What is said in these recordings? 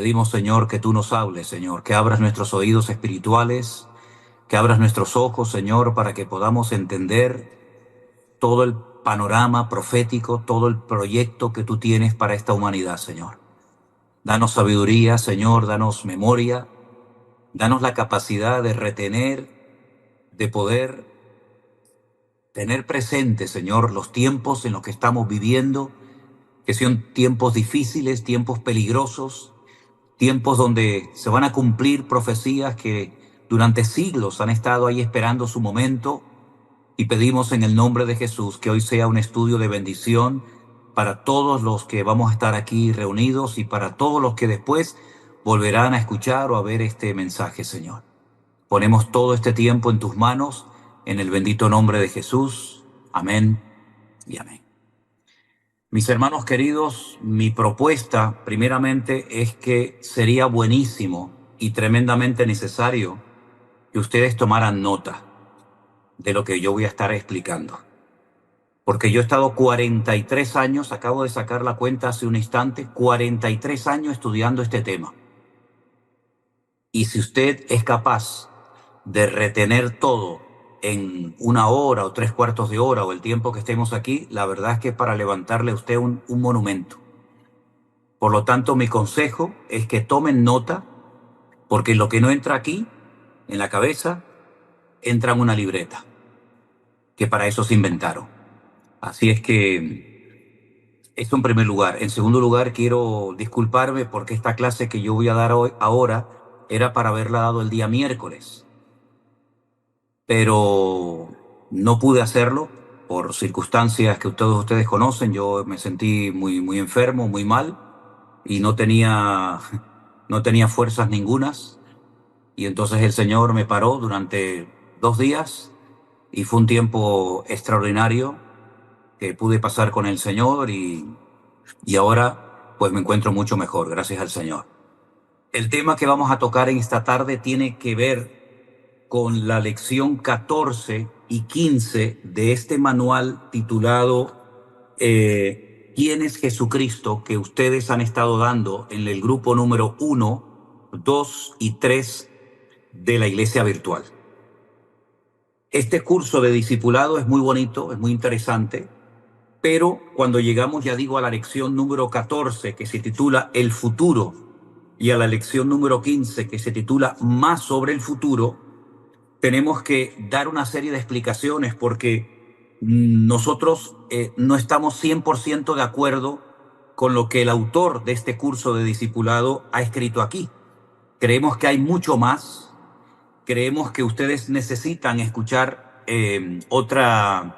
pedimos, Señor, que tú nos hables, Señor, que abras nuestros oídos espirituales, que abras nuestros ojos, Señor, para que podamos entender todo el panorama profético, todo el proyecto que tú tienes para esta humanidad, Señor. Danos sabiduría, Señor, danos memoria, danos la capacidad de retener, de poder tener presente, Señor, los tiempos en los que estamos viviendo, que son tiempos difíciles, tiempos peligrosos, tiempos donde se van a cumplir profecías que durante siglos han estado ahí esperando su momento, y pedimos en el nombre de Jesús que hoy sea un estudio de bendición para todos los que vamos a estar aquí reunidos y para todos los que después volverán a escuchar o a ver este mensaje, Señor. Ponemos todo este tiempo en tus manos, en el bendito nombre de Jesús. Amén y amén. Mis hermanos queridos, mi propuesta primeramente es que sería buenísimo y tremendamente necesario que ustedes tomaran nota de lo que yo voy a estar explicando. Porque yo he estado 43 años, acabo de sacar la cuenta hace un instante, 43 años estudiando este tema. Y si usted es capaz de retener todo en una hora o 3/4 de hora o el tiempo que estemos aquí, la verdad es que para levantarle a usted un monumento. Por lo tanto, mi consejo es que tomen nota, porque lo que no entra aquí, en la cabeza, entra en una libreta, que para eso se inventaron. Así es que esto en primer lugar. En segundo lugar, quiero disculparme porque esta clase que yo voy a dar hoy, ahora era para haberla dado el día miércoles, pero no pude hacerlo por circunstancias que todos ustedes conocen. Yo me sentí muy enfermo, muy mal, y no tenía fuerzas ningunas. Y entonces el Señor me paró durante 2 días y fue un tiempo extraordinario que pude pasar con el Señor, y ahora pues me encuentro mucho mejor, gracias al Señor. El tema que vamos a tocar en esta tarde tiene que ver con la lección 14 y 15 de este manual titulado ¿Quién es Jesucristo?, que ustedes han estado dando en el grupo número 1, 2 y 3 de la Iglesia Virtual. Este curso de discipulado es muy bonito, es muy interesante, pero cuando llegamos, ya digo, a la lección número 14, que se titula El futuro, y a la lección número 15, que se titula Más sobre el futuro, tenemos que dar una serie de explicaciones porque nosotros no estamos 100% de acuerdo con lo que el autor de este curso de discipulado ha escrito aquí. Creemos que hay mucho más. Creemos que ustedes necesitan escuchar otra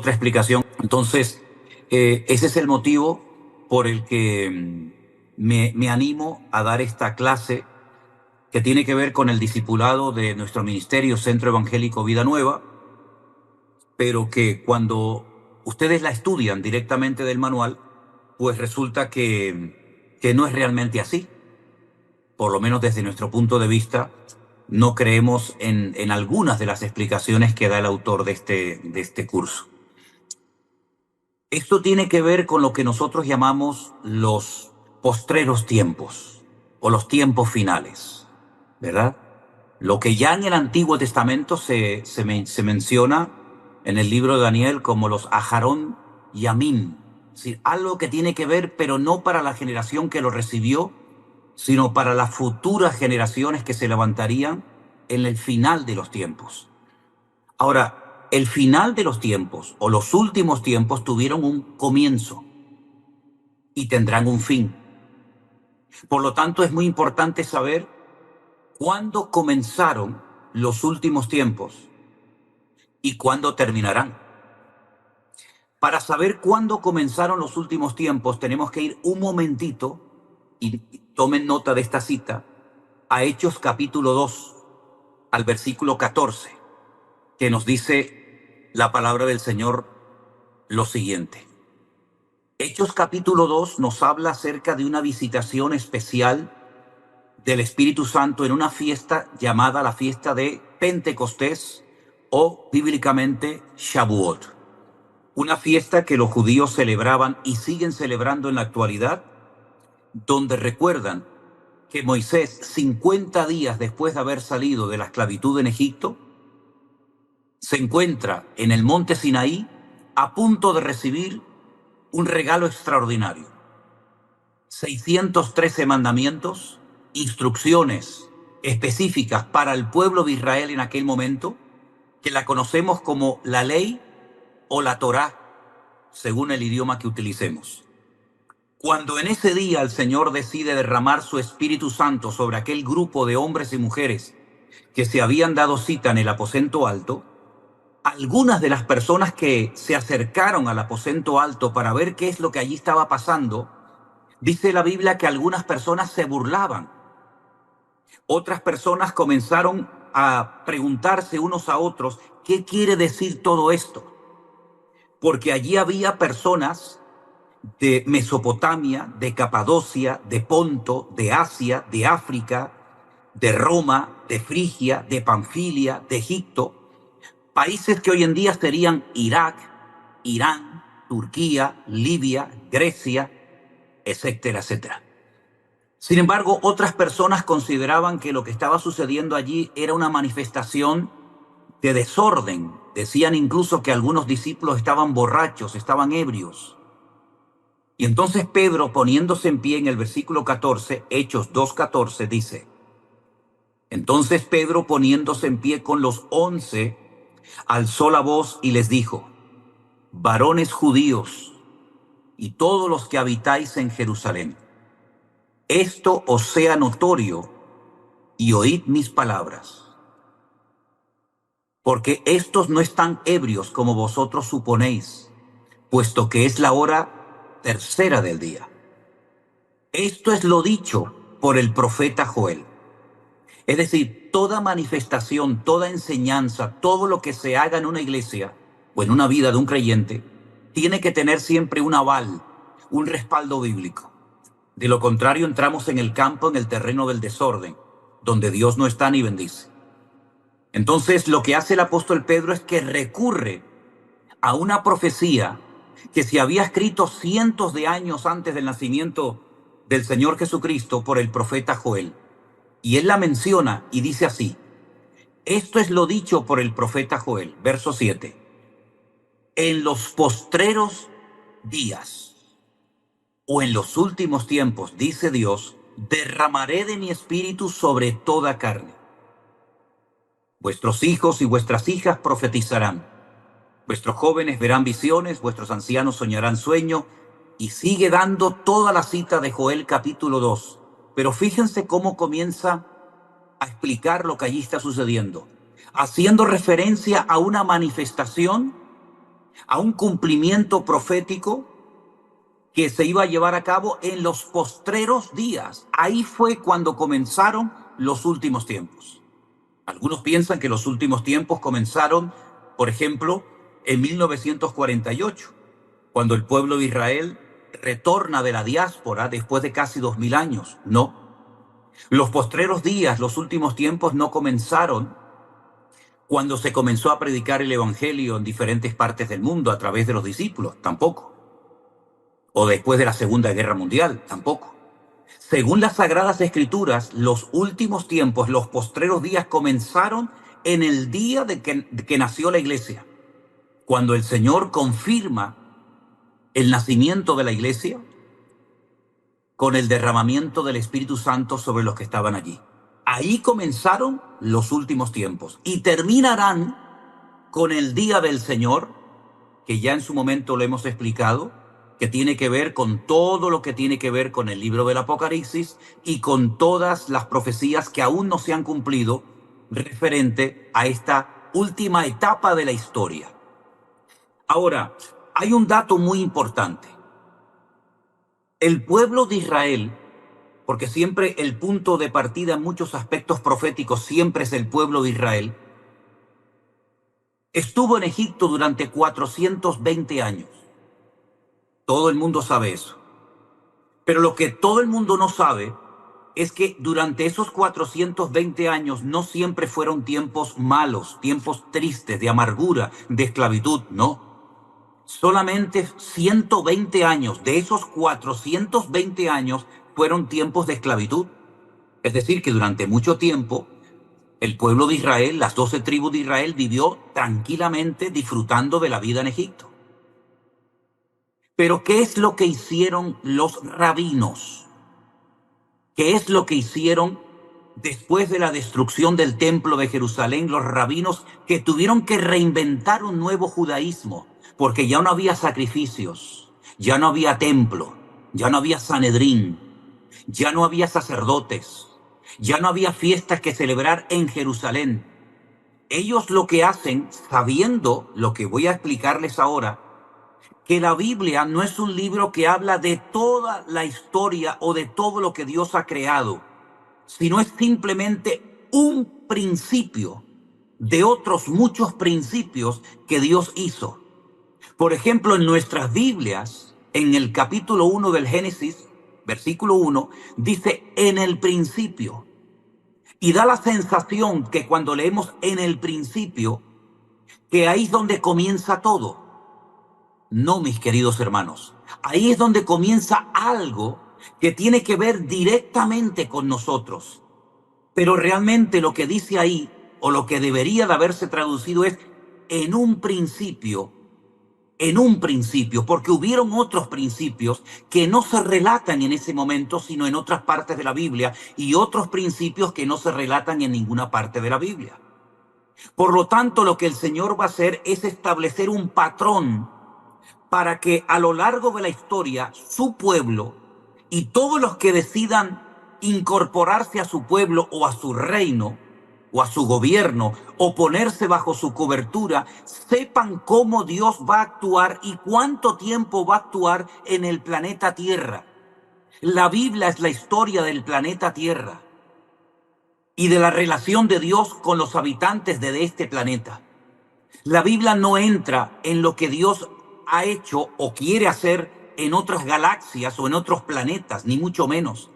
explicación. Entonces, ese es el motivo por el que me animo a dar esta clase que tiene que ver con el discipulado de nuestro ministerio Centro Evangélico Vida Nueva, pero que cuando ustedes la estudian directamente del manual, pues resulta que no es realmente así. Por lo menos desde nuestro punto de vista, no creemos en algunas de las explicaciones que da el autor de este curso. Esto tiene que ver con lo que nosotros llamamos los postreros tiempos o los tiempos finales, ¿verdad? Lo que ya en el Antiguo Testamento se menciona en el libro de Daniel como los Ajarón y Amín, es decir, algo que tiene que ver, pero no para la generación que lo recibió, sino para las futuras generaciones que se levantarían en el final de los tiempos. Ahora, el final de los tiempos o los últimos tiempos tuvieron un comienzo y tendrán un fin. Por lo tanto, es muy importante saber cuándo comenzaron los últimos tiempos y cuándo terminarán. Para saber cuándo comenzaron los últimos tiempos, tenemos que ir un momentito, y tomen nota de esta cita, a Hechos capítulo 2, al versículo 14, que nos dice la palabra del Señor lo siguiente. Hechos capítulo 2 nos habla acerca de una visitación especial del Espíritu Santo en una fiesta llamada la fiesta de Pentecostés, o bíblicamente Shavuot. Una fiesta que los judíos celebraban y siguen celebrando en la actualidad, donde recuerdan que Moisés, 50 días después de haber salido de la esclavitud en Egipto, se encuentra en el monte Sinaí a punto de recibir un regalo extraordinario. 613 mandamientos, instrucciones específicas para el pueblo de Israel en aquel momento, que la conocemos como la ley o la Torá, según el idioma que utilicemos. Cuando en ese día el Señor decide derramar su Espíritu Santo sobre aquel grupo de hombres y mujeres que se habían dado cita en el aposento alto, algunas de las personas que se acercaron al aposento alto para ver qué es lo que allí estaba pasando, dice la Biblia que algunas personas se burlaban. Otras personas comenzaron a preguntarse unos a otros, ¿qué quiere decir todo esto? Porque allí había personas de Mesopotamia, de Capadocia, de Ponto, de Asia, de África, de Roma, de Frigia, de Panfilia, de Egipto, países que hoy en día serían Irak, Irán, Turquía, Libia, Grecia, etcétera, etcétera. Sin embargo, otras personas consideraban que lo que estaba sucediendo allí era una manifestación de desorden. Decían incluso que algunos discípulos estaban borrachos, estaban ebrios. Y entonces Pedro, poniéndose en pie en el versículo 14, Hechos 2:14, dice: entonces Pedro, poniéndose en pie con los 11, alzó la voz y les dijo: varones judíos y todos los que habitáis en Jerusalén, esto os sea notorio y oíd mis palabras, porque estos no están ebrios como vosotros suponéis, puesto que es la hora tercera del día. Esto es lo dicho por el profeta Joel. Es decir, toda manifestación, toda enseñanza, todo lo que se haga en una iglesia o en una vida de un creyente, tiene que tener siempre un aval, un respaldo bíblico. De lo contrario, entramos en el campo, en el terreno del desorden, donde Dios no está ni bendice. Entonces, lo que hace el apóstol Pedro es que recurre a una profecía que se había escrito cientos de años antes del nacimiento del Señor Jesucristo por el profeta Joel. Y él la menciona y dice así: esto es lo dicho por el profeta Joel, verso 7. En los postreros días, o en los últimos tiempos, dice Dios, derramaré de mi espíritu sobre toda carne. Vuestros hijos y vuestras hijas profetizarán. Vuestros jóvenes verán visiones, vuestros ancianos soñarán sueños. Y sigue dando toda la cita de Joel capítulo 2. Pero fíjense cómo comienza a explicar lo que allí está sucediendo, haciendo referencia a una manifestación, a un cumplimiento profético que se iba a llevar a cabo en los postreros días. Ahí fue cuando comenzaron los últimos tiempos. Algunos piensan que los últimos tiempos comenzaron, por ejemplo, en 1948, cuando el pueblo de Israel retorna de la diáspora después de casi 2000 años. No. Los postreros días, los últimos tiempos, no comenzaron cuando se comenzó a predicar el evangelio en diferentes partes del mundo a través de los discípulos, tampoco. O después de la Segunda Guerra Mundial, tampoco. Según las Sagradas Escrituras, los últimos tiempos, los postreros días, comenzaron en el día de que nació la iglesia, cuando el Señor confirma el nacimiento de la iglesia con el derramamiento del Espíritu Santo sobre los que estaban allí. Ahí comenzaron los últimos tiempos y terminarán con el día del Señor, que ya en su momento lo hemos explicado, que tiene que ver con todo lo que tiene que ver con el libro del Apocalipsis y con todas las profecías que aún no se han cumplido referente a esta última etapa de la historia. Ahora, hay un dato muy importante. El pueblo de Israel, porque siempre el punto de partida en muchos aspectos proféticos siempre es el pueblo de Israel, estuvo en Egipto durante 420 años. Todo el mundo sabe eso. Pero lo que todo el mundo no sabe es que durante esos 420 años no siempre fueron tiempos malos, tiempos tristes, de amargura, de esclavitud, no. Solamente 120 años de esos 420 años fueron tiempos de esclavitud. Es decir, que durante mucho tiempo el pueblo de Israel, las 12 tribus de Israel, vivió tranquilamente disfrutando de la vida en Egipto. Pero ¿qué es lo que hicieron los rabinos? ¿Qué es lo que hicieron después de la destrucción del templo de Jerusalén? Los rabinos que tuvieron que reinventar un nuevo judaísmo, porque ya no había sacrificios, ya no había templo, ya no había Sanedrín, ya no había sacerdotes, ya no había fiestas que celebrar en Jerusalén. Ellos lo que hacen, sabiendo lo que voy a explicarles ahora, que la Biblia no es un libro que habla de toda la historia o de todo lo que Dios ha creado, sino es simplemente un principio de otros muchos principios que Dios hizo. Por ejemplo, en nuestras Biblias, en el capítulo 1 del Génesis, versículo 1, dice en el principio. Y da la sensación que cuando leemos en el principio, que ahí es donde comienza todo. No, mis queridos hermanos, ahí es donde comienza algo que tiene que ver directamente con nosotros. Pero realmente lo que dice ahí, o lo que debería de haberse traducido es en un principio, porque hubieron otros principios que no se relatan en ese momento, sino en otras partes de la Biblia, y otros principios que no se relatan en ninguna parte de la Biblia. Por lo tanto, lo que el Señor va a hacer es establecer un patrón para que a lo largo de la historia su pueblo y todos los que decidan incorporarse a su pueblo o a su reino o a su gobierno o ponerse bajo su cobertura, sepan cómo Dios va a actuar y cuánto tiempo va a actuar en el planeta Tierra. La Biblia es la historia del planeta Tierra y de la relación de Dios con los habitantes de este planeta. La Biblia no entra en lo que Dios ha hecho o quiere hacer en otras galaxias o en otros planetas, ni mucho menos.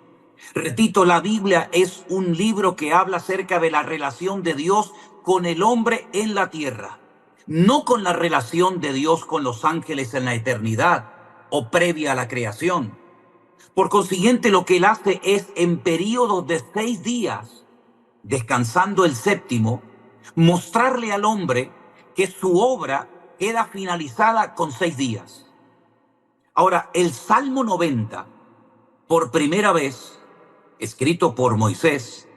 Repito, la Biblia es un libro que habla acerca de la relación de Dios con el hombre en la tierra, no con la relación de Dios con los ángeles en la eternidad o previa a la creación. Por consiguiente, lo que él hace es en periodos de 6 días, descansando el séptimo, mostrarle al hombre que su obra queda finalizada con 6 días. Ahora, el Salmo 90, por primera vez, escrito por Moisés,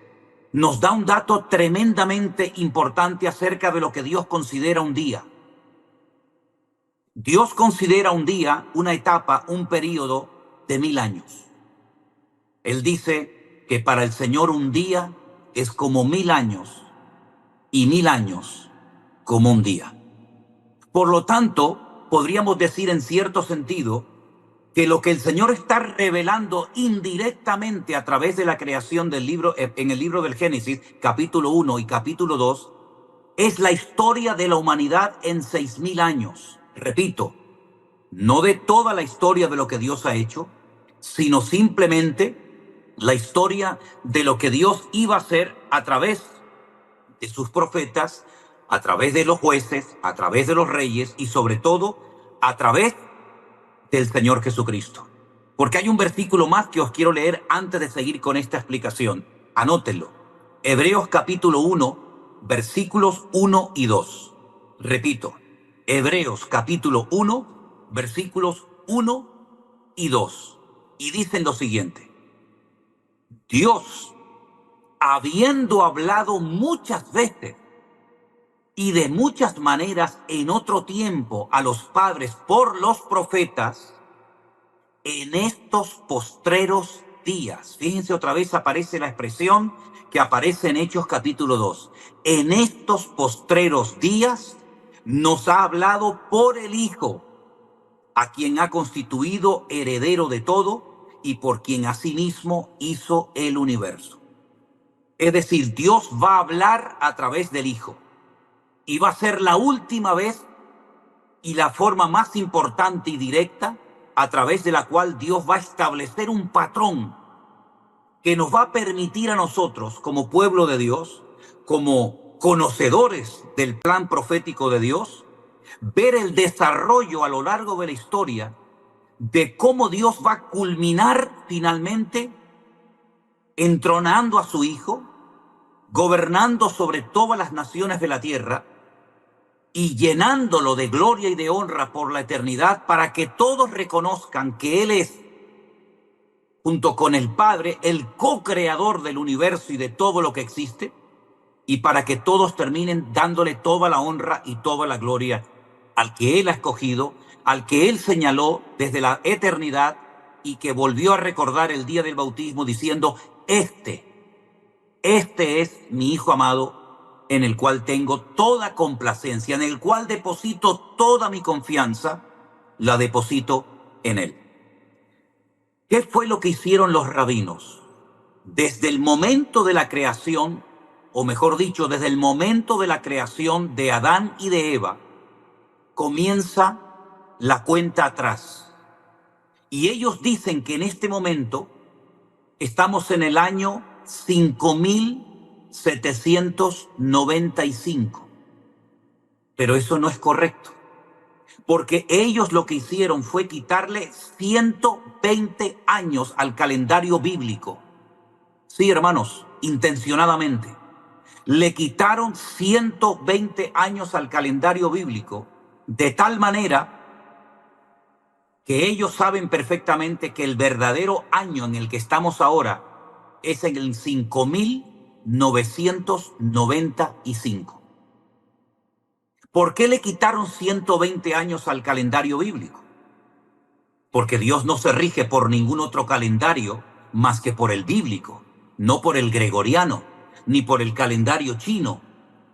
nos da un dato tremendamente importante acerca de lo que Dios considera un día. Dios considera un día, una etapa, un periodo de 1000 años. Él dice que para el Señor un día es como 1000 años y 1000 años como un día. Por lo tanto, podríamos decir en cierto sentido que lo que el Señor está revelando indirectamente a través de la creación del libro, en el libro del Génesis, capítulo 1 y capítulo 2, es la historia de la humanidad en 6000 años. Repito, no de toda la historia de lo que Dios ha hecho, sino simplemente la historia de lo que Dios iba a hacer a través de sus profetas, a través de los jueces, a través de los reyes y sobre todo a través del Señor Jesucristo. Porque hay un versículo más que os quiero leer antes de seguir con esta explicación. Anótenlo. Hebreos capítulo 1, versículos 1 y 2. Repito, Hebreos capítulo 1, versículos 1 y 2. Y dicen lo siguiente. Dios, habiendo hablado muchas veces y de muchas maneras en otro tiempo a los padres por los profetas, en estos postreros días, fíjense otra vez aparece la expresión que aparece en Hechos capítulo 2, en estos postreros días nos ha hablado por el Hijo, a quien ha constituido heredero de todo y por quien asimismo hizo el universo. Es decir, Dios va a hablar a través del Hijo. Y va a ser la última vez y la forma más importante y directa a través de la cual Dios va a establecer un patrón que nos va a permitir a nosotros, como pueblo de Dios, como conocedores del plan profético de Dios, ver el desarrollo a lo largo de la historia de cómo Dios va a culminar finalmente entronando a su Hijo, gobernando sobre todas las naciones de la tierra y llenándolo de gloria y de honra por la eternidad, para que todos reconozcan que Él es, junto con el Padre, el co-creador del universo y de todo lo que existe, y para que todos terminen dándole toda la honra y toda la gloria al que Él ha escogido, al que Él señaló desde la eternidad y que volvió a recordar el día del bautismo diciendo: este es mi Hijo amado, en el cual tengo toda complacencia, en el cual deposito toda mi confianza, la deposito en Él. ¿Qué fue lo que hicieron los rabinos? Desde el momento de la creación, o mejor dicho, desde el momento de la creación de Adán y de Eva, comienza la cuenta atrás. Y ellos dicen que en este momento estamos en el año 5795. Pero eso no es correcto, porque ellos lo que hicieron fue quitarle 120 años al calendario bíblico. Sí, hermanos, intencionadamente. Le quitaron 120 años al calendario bíblico, de tal manera que ellos saben perfectamente que el verdadero año en el que estamos ahora es en el 5995. ¿Por qué le quitaron 120 años al calendario bíblico? Porque Dios no se rige por ningún otro calendario más que por el bíblico, no por el gregoriano, ni por el calendario chino,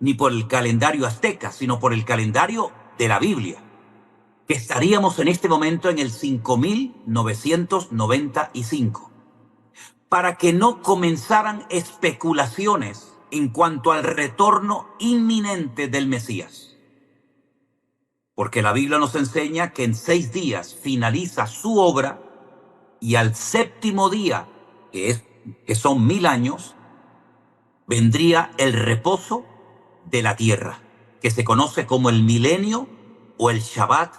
ni por el calendario azteca, sino por el calendario de la Biblia, que estaríamos en este momento en el 5995, para que no comenzaran especulaciones en cuanto al retorno inminente del Mesías. Porque la Biblia nos enseña que en 6 días finaliza su obra y al séptimo día, que son 1000 años, vendría el reposo de la tierra, que se conoce como el milenio o el Shabbat,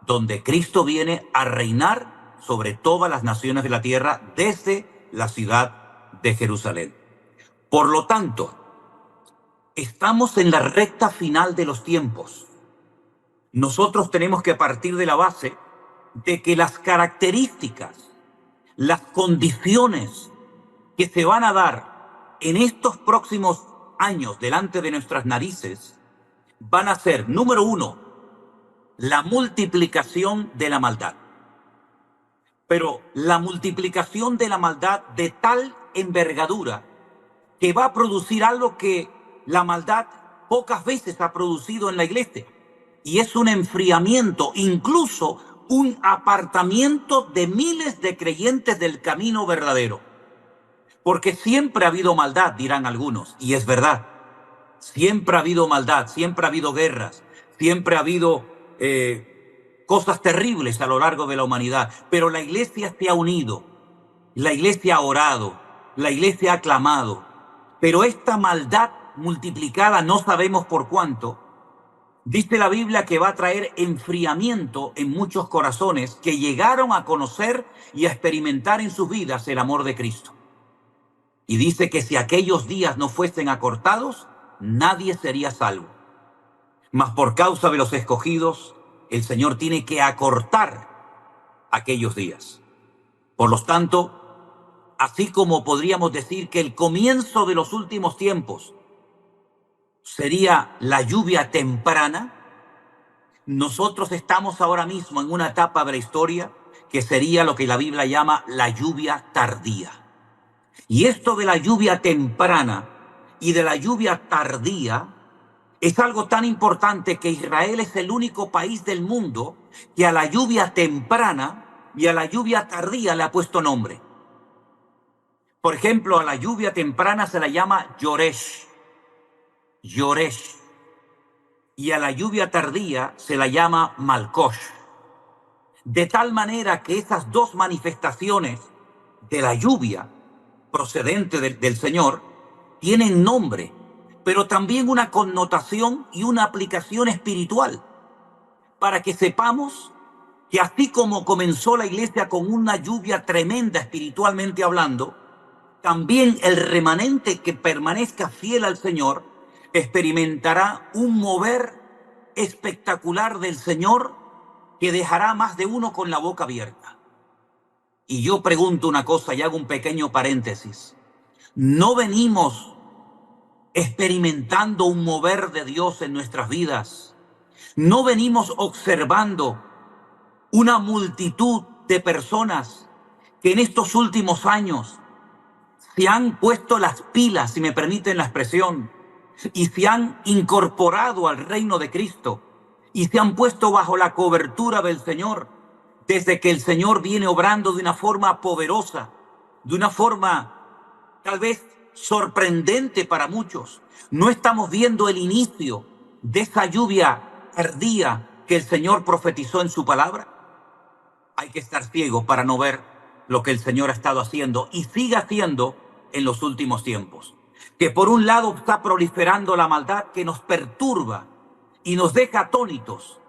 donde Cristo viene a reinar sobre todas las naciones de la tierra desde la ciudad de Jerusalén. Por lo tanto, estamos en la recta final de los tiempos. Nosotros tenemos que partir de la base de que las características, las condiciones que se van a dar en estos próximos años delante de nuestras narices van a ser, número uno, la multiplicación de la maldad. Pero la multiplicación de la maldad de tal envergadura que va a producir algo que la maldad pocas veces ha producido en la iglesia. Y es un enfriamiento, incluso un apartamiento de miles de creyentes del camino verdadero. Porque siempre ha habido maldad, dirán algunos, y es verdad. Siempre ha habido maldad, siempre ha habido guerras, siempre ha habido cosas terribles a lo largo de la humanidad. Pero la iglesia se ha unido, la iglesia ha orado, la iglesia ha clamado. Pero esta maldad multiplicada, no sabemos por cuánto, dice la Biblia que va a traer enfriamiento en muchos corazones que llegaron a conocer y a experimentar en sus vidas el amor de Cristo. Y dice que si aquellos días no fuesen acortados, nadie sería salvo. Mas por causa de los escogidos, el Señor tiene que acortar aquellos días. Por lo tanto, así como podríamos decir que el comienzo de los últimos tiempos sería la lluvia temprana, nosotros estamos ahora mismo en una etapa de la historia que sería lo que la Biblia llama la lluvia tardía. Y esto de la lluvia temprana y de la lluvia tardía es algo tan importante que Israel es el único país del mundo que a la lluvia temprana y a la lluvia tardía le ha puesto nombre. Por ejemplo, a la lluvia temprana se la llama Yoresh. Y a la lluvia tardía se la llama Malkosh. De tal manera que esas dos manifestaciones de la lluvia procedente del Señor tienen nombre, pero también una connotación y una aplicación espiritual, para que sepamos que así como comenzó la iglesia con una lluvia tremenda espiritualmente hablando, también el remanente que permanezca fiel al Señor experimentará un mover espectacular del Señor que dejará más de uno con la boca abierta. Y yo pregunto una cosa y hago un pequeño paréntesis. ¿No venimos experimentando un mover de Dios en nuestras vidas? ¿No venimos observando una multitud de personas que en estos últimos años se han puesto las pilas, si me permiten la expresión, y se han incorporado al reino de Cristo y se han puesto bajo la cobertura del Señor desde que el Señor viene obrando de una forma poderosa, de una forma tal vez sorprendente para muchos? No estamos viendo el inicio de esa lluvia tardía que el Señor profetizó en su palabra. Hay que estar ciego para no ver lo que el Señor ha estado haciendo y sigue haciendo en los últimos tiempos. Que por un lado está proliferando la maldad que nos perturba y nos deja atónitos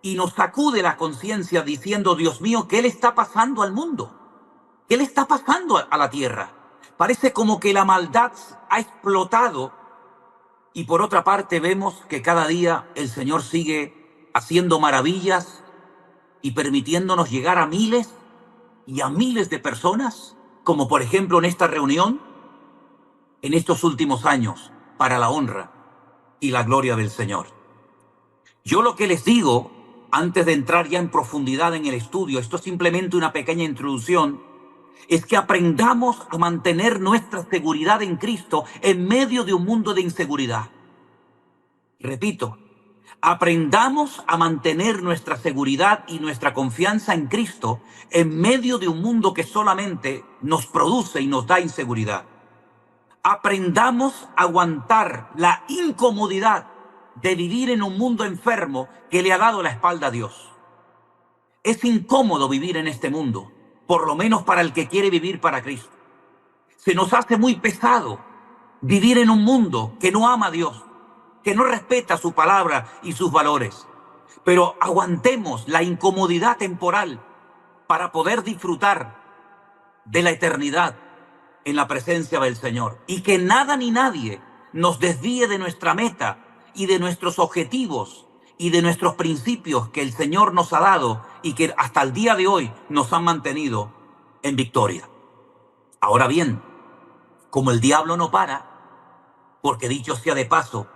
y nos sacude la conciencia diciendo: Dios mío, ¿qué le está pasando al mundo? ¿Qué le está pasando a la tierra? Parece como que la maldad ha explotado. Y por otra parte vemos que cada día el Señor sigue haciendo maravillas y permitiéndonos llegar a miles y a miles de personas, como por ejemplo en esta reunión, en estos últimos años, para la honra y la gloria del Señor. Yo lo que les digo, antes de entrar ya en profundidad en el estudio, esto es simplemente una pequeña introducción, es que aprendamos a mantener nuestra seguridad en Cristo en medio de un mundo de inseguridad. Repito, aprendamos a mantener nuestra seguridad y nuestra confianza en Cristo en medio de un mundo que solamente nos produce y nos da inseguridad. Aprendamos a aguantar la incomodidad de vivir en un mundo enfermo que le ha dado la espalda a Dios. Es incómodo vivir en este mundo, por lo menos para el que quiere vivir para Cristo. Se nos hace muy pesado vivir en un mundo que no ama a Dios, que no respeta su palabra y sus valores. Pero aguantemos la incomodidad temporal para poder disfrutar de la eternidad en la presencia del Señor. Y que nada ni nadie nos desvíe de nuestra meta y de nuestros objetivos y de nuestros principios que el Señor nos ha dado y que hasta el día de hoy nos han mantenido en victoria. Ahora bien, como el diablo no para, porque dicho sea de paso,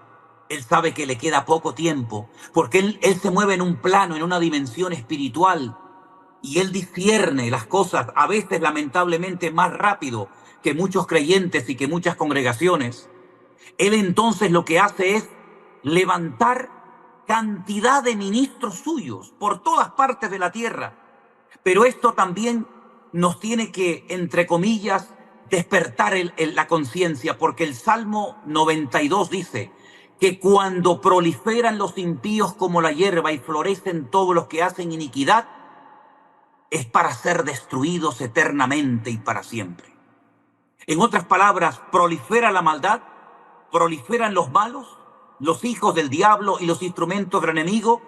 él sabe que le queda poco tiempo, porque él se mueve en un plano, en una dimensión espiritual, y él discierne las cosas a veces lamentablemente más rápido que muchos creyentes y que muchas congregaciones. Él entonces lo que hace es levantar cantidad de ministros suyos por todas partes de la tierra. Pero esto también nos tiene que, entre comillas, despertar la conciencia, porque el Salmo 92 dice que cuando proliferan los impíos como la hierba y florecen todos los que hacen iniquidad, es para ser destruidos eternamente y para siempre. En otras palabras, prolifera la maldad, proliferan los malos, los hijos del diablo y los instrumentos del enemigo,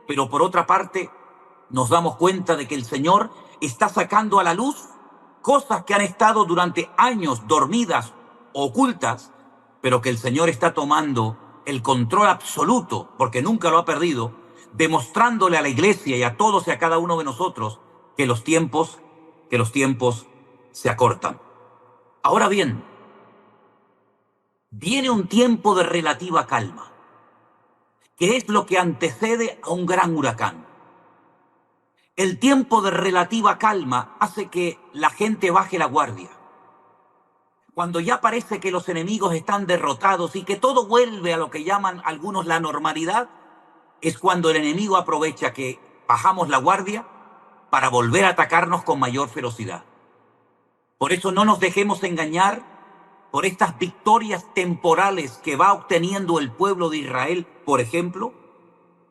pero por otra parte nos damos cuenta de que el Señor está sacando a la luz cosas que han estado durante años dormidas, ocultas, pero que el Señor está tomando el control absoluto, porque nunca lo ha perdido, demostrándole a la iglesia y a todos y a cada uno de nosotros que los tiempos se acortan. Ahora bien, viene un tiempo de relativa calma, que es lo que antecede a un gran huracán. El tiempo de relativa calma hace que la gente baje la guardia. Cuando ya parece que los enemigos están derrotados y que todo vuelve a lo que llaman algunos la normalidad, es cuando el enemigo aprovecha que bajamos la guardia para volver a atacarnos con mayor ferocidad. Por eso no nos dejemos engañar por estas victorias temporales que va obteniendo el pueblo de Israel, por ejemplo,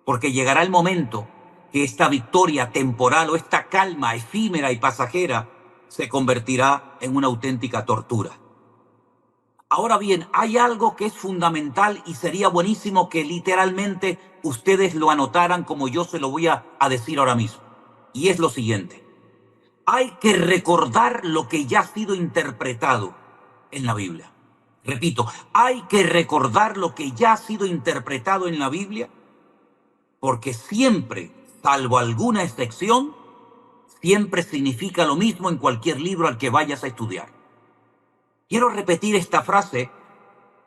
porque llegará el momento que esta victoria temporal o esta calma efímera y pasajera se convertirá en una auténtica tortura. Ahora bien, hay algo que es fundamental y sería buenísimo que literalmente ustedes lo anotaran como yo se lo voy a decir ahora mismo. Y es lo siguiente: hay que recordar lo que ya ha sido interpretado en la Biblia. Repito, hay que recordar lo que ya ha sido interpretado en la Biblia, porque siempre, salvo alguna excepción, siempre significa lo mismo en cualquier libro al que vayas a estudiar. Quiero repetir esta frase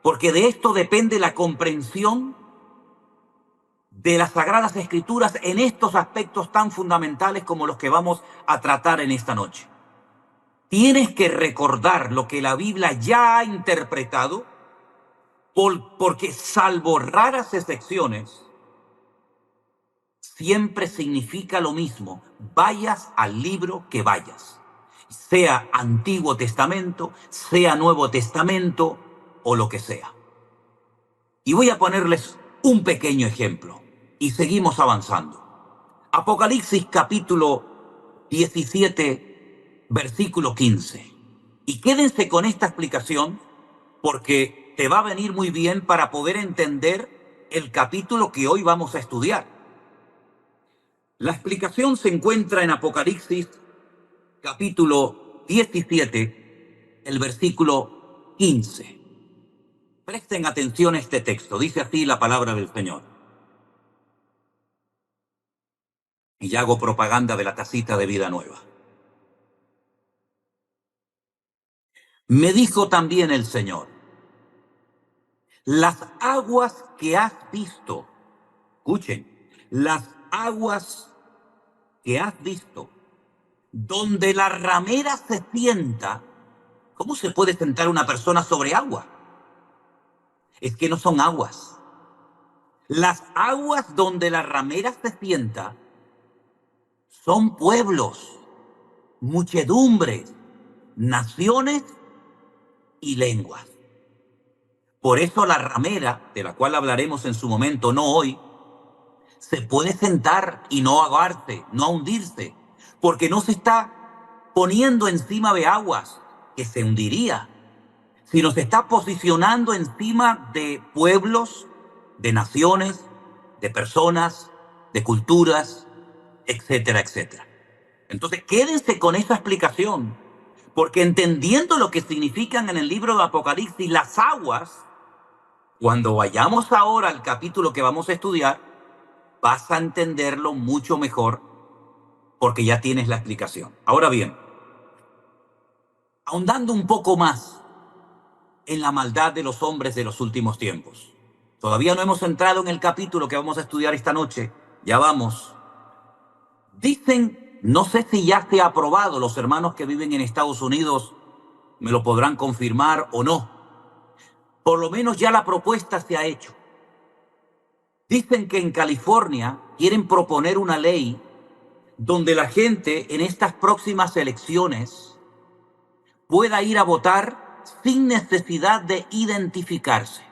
porque de esto depende la comprensión de las Sagradas Escrituras en estos aspectos tan fundamentales como los que vamos a tratar en esta noche. Tienes que recordar lo que la Biblia ya ha interpretado, porque salvo raras excepciones, siempre significa lo mismo, vayas al libro que vayas, sea Antiguo Testamento, sea Nuevo Testamento o lo que sea. Y voy a ponerles un pequeño ejemplo y seguimos avanzando. Apocalipsis capítulo 17, versículo 15. Y quédense con esta explicación porque te va a venir muy bien para poder entender el capítulo que hoy vamos a estudiar. La explicación se encuentra en Apocalipsis capítulo 17, el versículo 15. Presten atención a este texto. Dice así la palabra del Señor. Y ya hago propaganda de la tacita de vida nueva. Me dijo también el Señor, las aguas que has visto, escuchen, las aguas que has visto, donde la ramera se sienta. ¿Cómo se puede sentar una persona sobre agua? Es que no son aguas. Las aguas donde la ramera se sienta son pueblos, muchedumbres, naciones y lenguas. Por eso la ramera, de la cual hablaremos en su momento, no hoy, se puede sentar y no ahogarse, no hundirse, porque no se está poniendo encima de aguas que se hundiría, sino se está posicionando encima de pueblos, de naciones, de personas, de culturas, etcétera, etcétera. Entonces, quédense con esa explicación, porque entendiendo lo que significan en el libro de Apocalipsis las aguas, cuando vayamos ahora al capítulo que vamos a estudiar, vas a entenderlo mucho mejor porque ya tienes la explicación. Ahora bien, ahondando un poco más en la maldad de los hombres de los últimos tiempos. Todavía no hemos entrado en el capítulo que vamos a estudiar esta noche. Ya vamos. Dicen, no sé si ya se ha aprobado, los hermanos que viven en Estados Unidos me lo podrán confirmar o no. Por lo menos ya la propuesta se ha hecho. Dicen que en California quieren proponer una ley donde la gente en estas próximas elecciones pueda ir a votar sin necesidad de identificarse,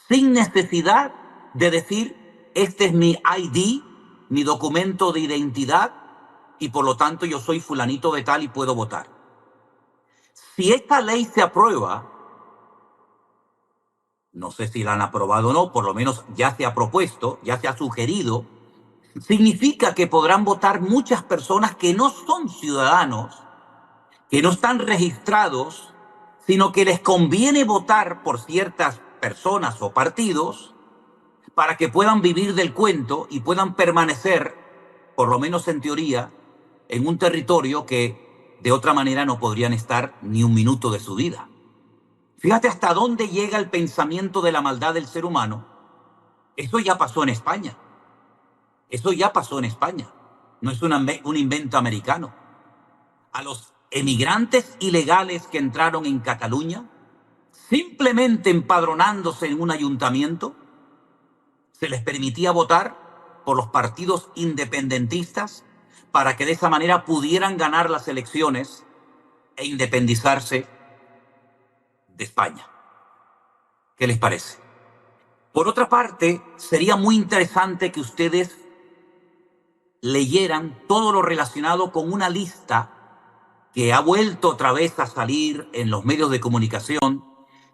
sin necesidad de decir, este es mi ID, mi documento de identidad, y por lo tanto yo soy fulanito de tal y puedo votar. Si esta ley se aprueba, no sé si la han aprobado o no, por lo menos ya se ha propuesto, ya se ha sugerido, significa que podrán votar muchas personas que no son ciudadanos, que no están registrados, sino que les conviene votar por ciertas personas o partidos para que puedan vivir del cuento y puedan permanecer, por lo menos en teoría, en un territorio que de otra manera no podrían estar ni un minuto de su vida. Fíjate hasta dónde llega el pensamiento de la maldad del ser humano. Eso ya pasó en España. Eso ya pasó en España. No es un invento americano. A los emigrantes ilegales que entraron en Cataluña, simplemente empadronándose en un ayuntamiento, se les permitía votar por los partidos independentistas para que de esa manera pudieran ganar las elecciones e independizarse de España. ¿Qué les parece? Por otra parte, sería muy interesante que ustedes leyeran todo lo relacionado con una lista que ha vuelto otra vez a salir en los medios de comunicación,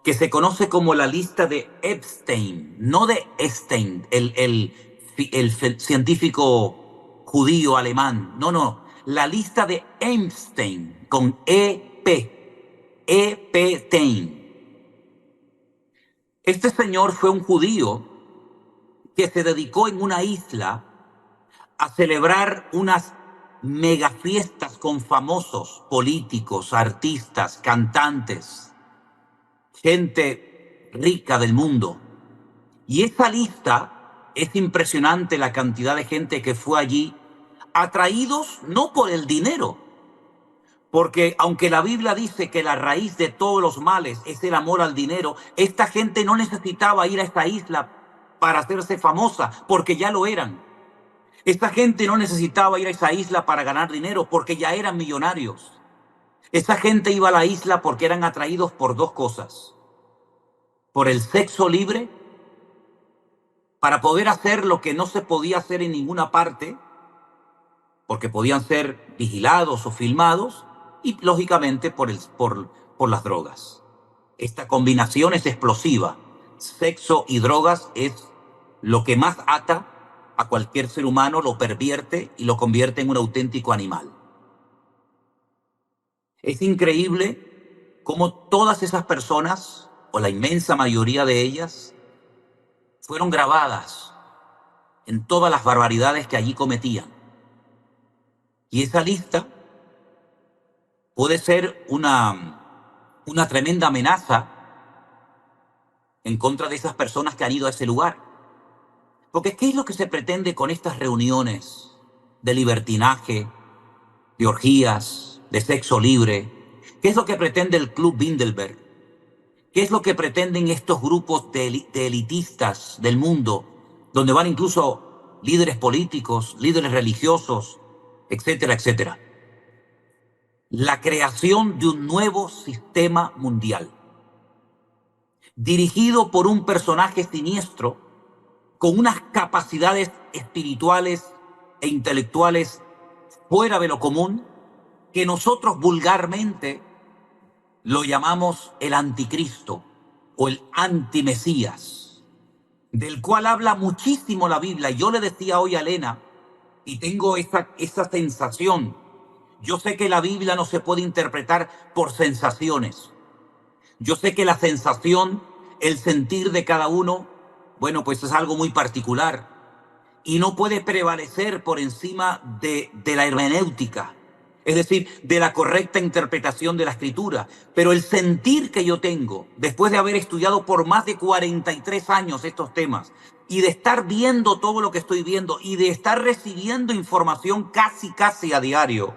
que se conoce como la lista de Epstein, no de Epstein, el científico judío alemán, no, la lista de Epstein, con EP. Epstein. Este señor fue un judío que se dedicó en una isla a celebrar unas megafiestas con famosos políticos, artistas, cantantes, gente rica del mundo. Y esa lista es impresionante, la cantidad de gente que fue allí, atraídos no por el dinero, porque aunque la Biblia dice que la raíz de todos los males es el amor al dinero, esta gente no necesitaba ir a esta isla para hacerse famosa, porque ya lo eran. Esta gente no necesitaba ir a esa isla para ganar dinero, porque ya eran millonarios. Esa gente iba a la isla porque eran atraídos por dos cosas: por el sexo libre, para poder hacer lo que no se podía hacer en ninguna parte, porque podían ser vigilados o filmados, y lógicamente por las drogas. Esta combinación es explosiva. Sexo y drogas es lo que más ata a cualquier ser humano, lo pervierte y lo convierte en un auténtico animal. Es increíble cómo todas esas personas, o la inmensa mayoría de ellas, fueron grabadas en todas las barbaridades que allí cometían. Y esa lista puede ser una tremenda amenaza en contra de esas personas que han ido a ese lugar. Porque ¿qué es lo que se pretende con estas reuniones de libertinaje, de orgías, de sexo libre? ¿Qué es lo que pretende el Club Bilderberg? ¿Qué es lo que pretenden estos grupos de elitistas del mundo, donde van incluso líderes políticos, líderes religiosos, etcétera, etcétera? La creación de un nuevo sistema mundial, dirigido por un personaje siniestro con unas capacidades espirituales e intelectuales fuera de lo común, que nosotros vulgarmente lo llamamos el anticristo o el antimesías, del cual habla muchísimo la Biblia. Yo le decía hoy a Elena, y tengo esa sensación, yo sé que la Biblia no se puede interpretar por sensaciones. Yo sé que la sensación, el sentir de cada uno, bueno, pues es algo muy particular y no puede prevalecer por encima de la hermenéutica, es decir, de la correcta interpretación de la escritura. Pero el sentir que yo tengo, después de haber estudiado por más de 43 años estos temas, y de estar viendo todo lo que estoy viendo, y de estar recibiendo información casi a diario,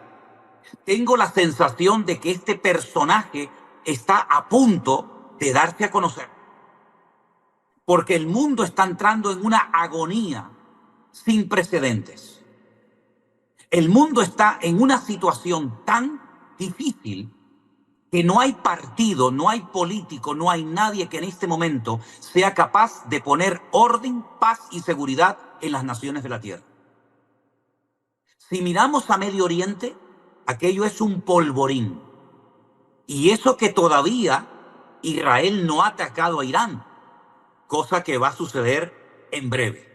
tengo la sensación de que este personaje está a punto de darse a conocer. Porque el mundo está entrando en una agonía sin precedentes. El mundo está en una situación tan difícil que no hay partido, no hay político, no hay nadie que en este momento sea capaz de poner orden, paz y seguridad en las naciones de la tierra. Si miramos a Medio Oriente, aquello es un polvorín. Y eso que todavía Israel no ha atacado a Irán, cosa que va a suceder en breve.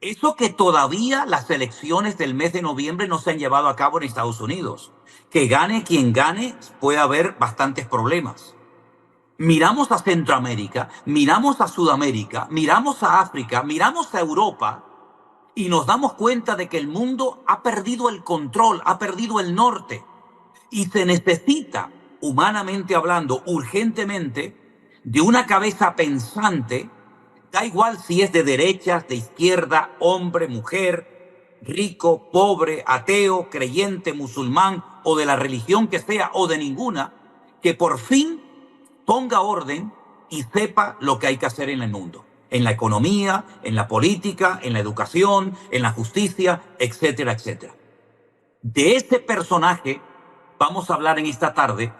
Eso que todavía las elecciones del mes de noviembre no se han llevado a cabo en Estados Unidos. Que gane quien gane, puede haber bastantes problemas. Miramos a Centroamérica, miramos a Sudamérica, miramos a África, miramos a Europa y nos damos cuenta de que el mundo ha perdido el control, ha perdido el norte. Y se necesita, humanamente hablando, urgentemente, de una cabeza pensante. Da igual si es de derechas, de izquierda, hombre, mujer, rico, pobre, ateo, creyente, musulmán o de la religión que sea o de ninguna, que por fin ponga orden y sepa lo que hay que hacer en el mundo, en la economía, en la política, en la educación, en la justicia, etcétera, etcétera. De ese personaje vamos a hablar en esta tarde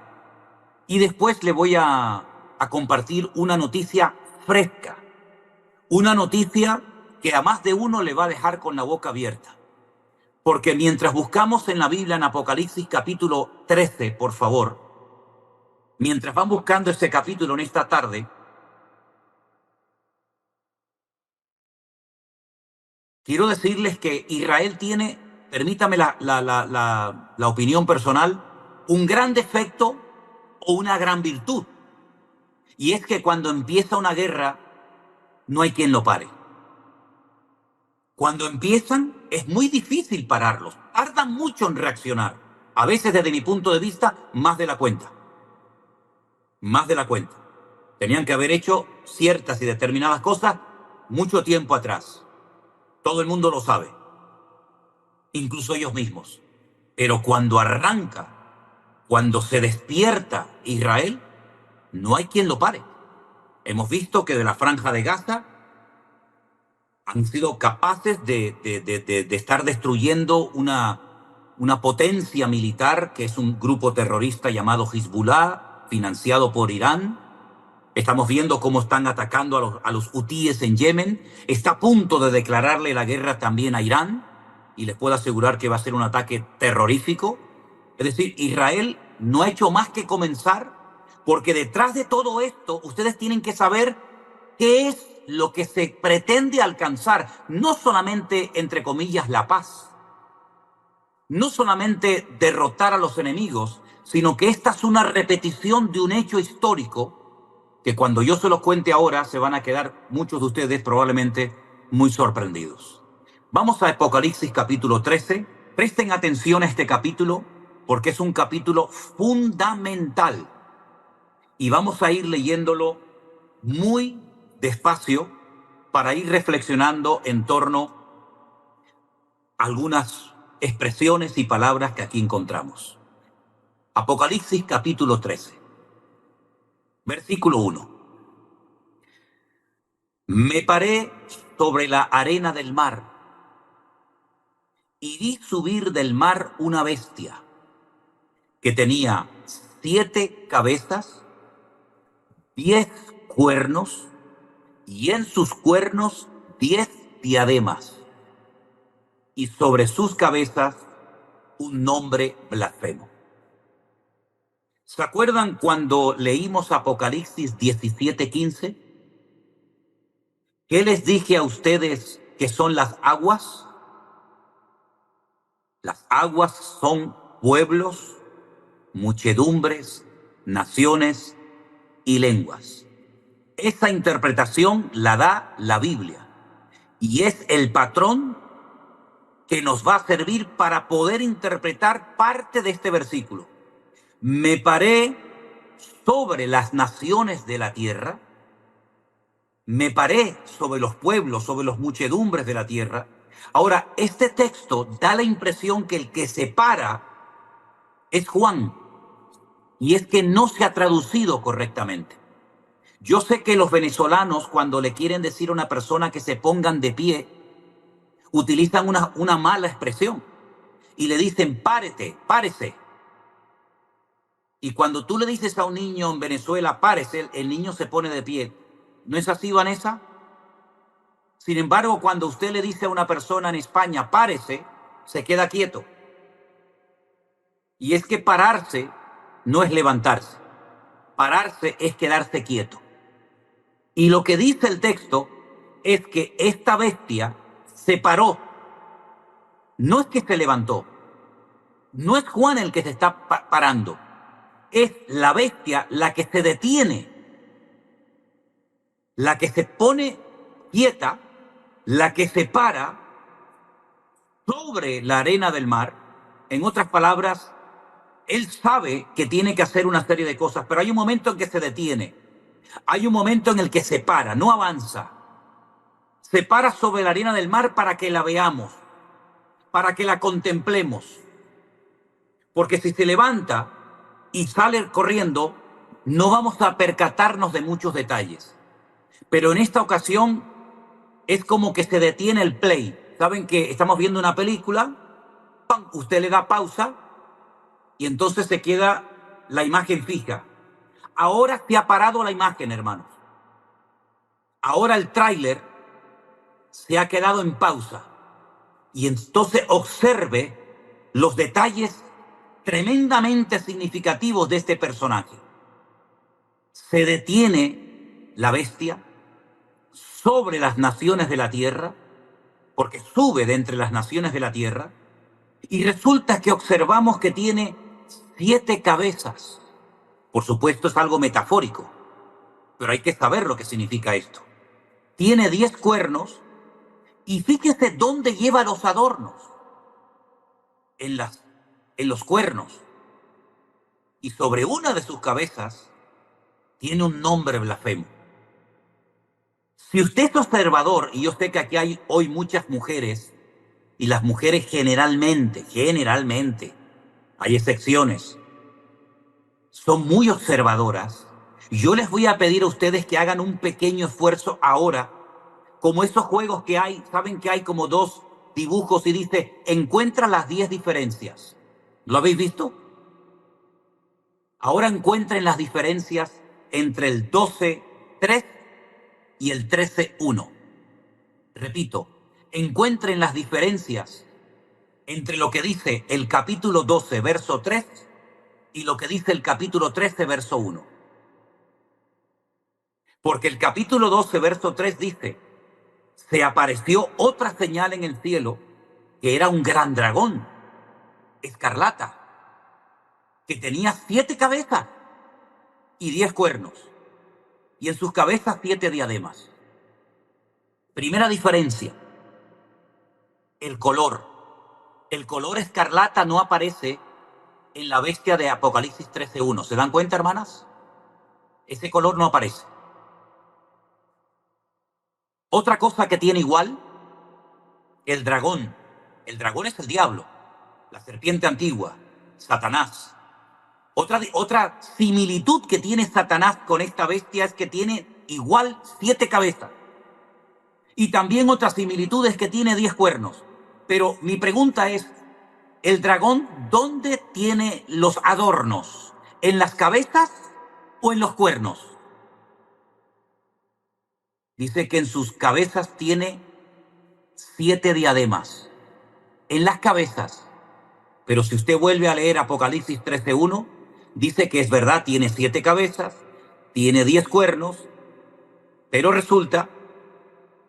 y después le voy a compartir una noticia fresca. Una noticia que a más de uno le va a dejar con la boca abierta. Porque mientras buscamos en la Biblia, en Apocalipsis capítulo 13, por favor, mientras van buscando ese capítulo en esta tarde, quiero decirles que Israel tiene, permítame la opinión personal, un gran defecto o una gran virtud. Y es que cuando empieza una guerra, no hay quien lo pare. Cuando empiezan, es muy difícil pararlos. Tardan mucho en reaccionar. A veces, desde mi punto de vista, más de la cuenta. Más de la cuenta. Tenían que haber hecho ciertas y determinadas cosas mucho tiempo atrás. Todo el mundo lo sabe. Incluso ellos mismos. Pero cuando arranca, cuando se despierta Israel, no hay quien lo pare. Hemos visto que de la Franja de Gaza han sido capaces de estar destruyendo una potencia militar que es un grupo terrorista llamado Hezbollah, financiado por Irán. Estamos viendo cómo están atacando a los hutíes en Yemen. Está a punto de declararle la guerra también a Irán, y les puedo asegurar que va a ser un ataque terrorífico. Es decir, Israel no ha hecho más que comenzar, porque detrás de todo esto ustedes tienen que saber qué es lo que se pretende alcanzar. No solamente, entre comillas, la paz, no solamente derrotar a los enemigos, sino que esta es una repetición de un hecho histórico que cuando yo se los cuente ahora se van a quedar muchos de ustedes probablemente muy sorprendidos. Vamos a Apocalipsis capítulo 13. Presten atención a este capítulo porque es un capítulo fundamental y vamos a ir leyéndolo muy despacio para ir reflexionando en torno a algunas expresiones y palabras que aquí encontramos. Apocalipsis capítulo 13, versículo 1. Me paré sobre la arena del mar y vi subir del mar una bestia que tenía 7 cabezas, 10 cuernos y en sus cuernos 10 diademas, y sobre sus cabezas un nombre blasfemo. ¿Se acuerdan cuando leímos Apocalipsis 17:15? ¿Qué les dije a ustedes que son las aguas? Las aguas son pueblos, muchedumbres, naciones y lenguas. Esa interpretación la da la Biblia y es el patrón que nos va a servir para poder interpretar parte de este versículo. Me paré sobre las naciones de la tierra, me paré sobre los pueblos, sobre los muchedumbres de la tierra. Ahora, este texto da la impresión que el que se para es Juan, y es que no se ha traducido correctamente. Yo sé que los venezolanos, cuando le quieren decir a una persona que se pongan de pie, utilizan una mala expresión y le dicen párete, párese. Y cuando tú le dices a un niño en Venezuela párese, el niño se pone de pie. ¿No es así, Vanessa? Sin embargo, cuando usted le dice a una persona en España párese, se queda quieto. Y es que pararse no es levantarse. Pararse es quedarse quieto. Y lo que dice el texto es que esta bestia se paró. No es que se levantó. No es Juan el que se está parando. Es la bestia la que se detiene, la que se pone quieta, la que se para sobre la arena del mar. En otras palabras, él sabe que tiene que hacer una serie de cosas, pero hay un momento en que se detiene. Hay un momento en el que se para, no avanza. Se para sobre la arena del mar para que la veamos, para que la contemplemos. Porque si se levanta y sale corriendo, no vamos a percatarnos de muchos detalles. Pero en esta ocasión es como que se detiene el play. Saben que estamos viendo una película, ¡pam! Usted le da pausa y entonces se queda la imagen fija. Ahora se ha parado la imagen, hermanos. Ahora el tráiler se ha quedado en pausa. Y entonces observe los detalles tremendamente significativos de este personaje. Se detiene la bestia sobre las naciones de la tierra, porque sube de entre las naciones de la tierra, y resulta que observamos que tiene 7 cabezas. Por supuesto es algo metafórico, pero hay que saber lo que significa esto. Tiene 10 cuernos y fíjese dónde lleva los adornos. En, en los cuernos. Y sobre una de sus cabezas tiene un nombre blasfemo. Si usted es observador, y yo sé que aquí hay hoy muchas mujeres, y las mujeres generalmente, hay excepciones, son muy observadoras, yo les voy a pedir a ustedes que hagan un pequeño esfuerzo ahora, como esos juegos que hay, saben que hay como dos dibujos y dice, encuentra las 10 diferencias. ¿Lo habéis visto? Ahora encuentren las diferencias entre el 12.3 y el 13.1. Repito, encuentren las diferencias entre lo que dice el capítulo 12, verso 3 y lo que dice el capítulo 13, verso 1. Porque el capítulo 12, verso 3 dice, se apareció otra señal en el cielo que era un gran dragón, escarlata, que tenía 7 cabezas y 10 cuernos, y en sus cabezas 7 diademas. Primera diferencia, el color. El color escarlata no aparece en la bestia de Apocalipsis 13.1. ¿Se dan cuenta, hermanas? Ese color no aparece. Otra cosa que tiene igual, el dragón. El dragón es el diablo, la serpiente antigua, Satanás. Otra similitud que tiene Satanás con esta bestia es que tiene igual 7 cabezas. Y también otra similitud es que tiene 10 cuernos. Pero mi pregunta es, ¿el dragón dónde tiene los adornos? ¿En las cabezas o en los cuernos? Dice que en sus cabezas tiene 7 diademas. En las cabezas. Pero si usted vuelve a leer Apocalipsis 13.1, dice que es verdad, tiene 7 cabezas, tiene 10 cuernos, pero resulta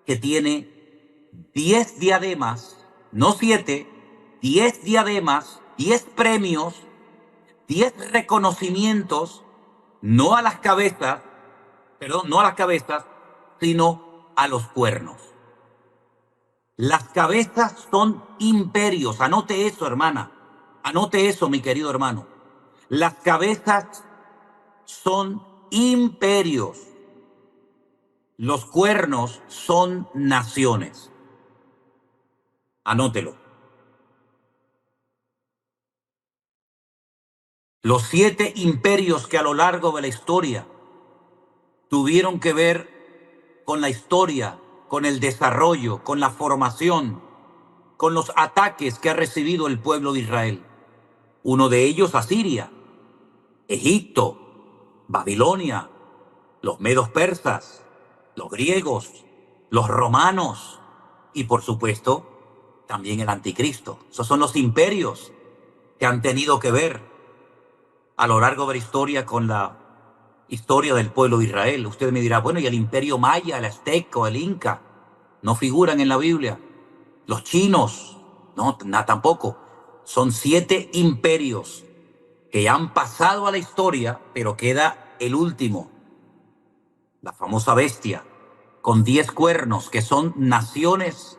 que tiene 10 diademas, no 7, 10 diademas, 10 premios, 10 reconocimientos, no a las cabezas, perdón, no a las cabezas, sino a los cuernos. Las cabezas son imperios, anote eso, hermana, anote eso, mi querido hermano. Las cabezas son imperios, los cuernos son naciones. Anótelo. Los 7 imperios que a lo largo de la historia tuvieron que ver con la historia, con el desarrollo, con la formación, con los ataques que ha recibido el pueblo de Israel. Uno de ellos, Asiria, Egipto, Babilonia, los medos persas, los griegos, los romanos y, por supuesto, también el anticristo. Esos son los imperios que han tenido que ver a lo largo de la historia con la historia del pueblo de Israel. Usted me dirá, bueno, ¿y el imperio maya, el azteca, el inca? ¿No figuran en la Biblia? Los chinos, no, tampoco. Son 7 imperios que han pasado a la historia, pero queda el último, la famosa bestia, con 10 cuernos, que son naciones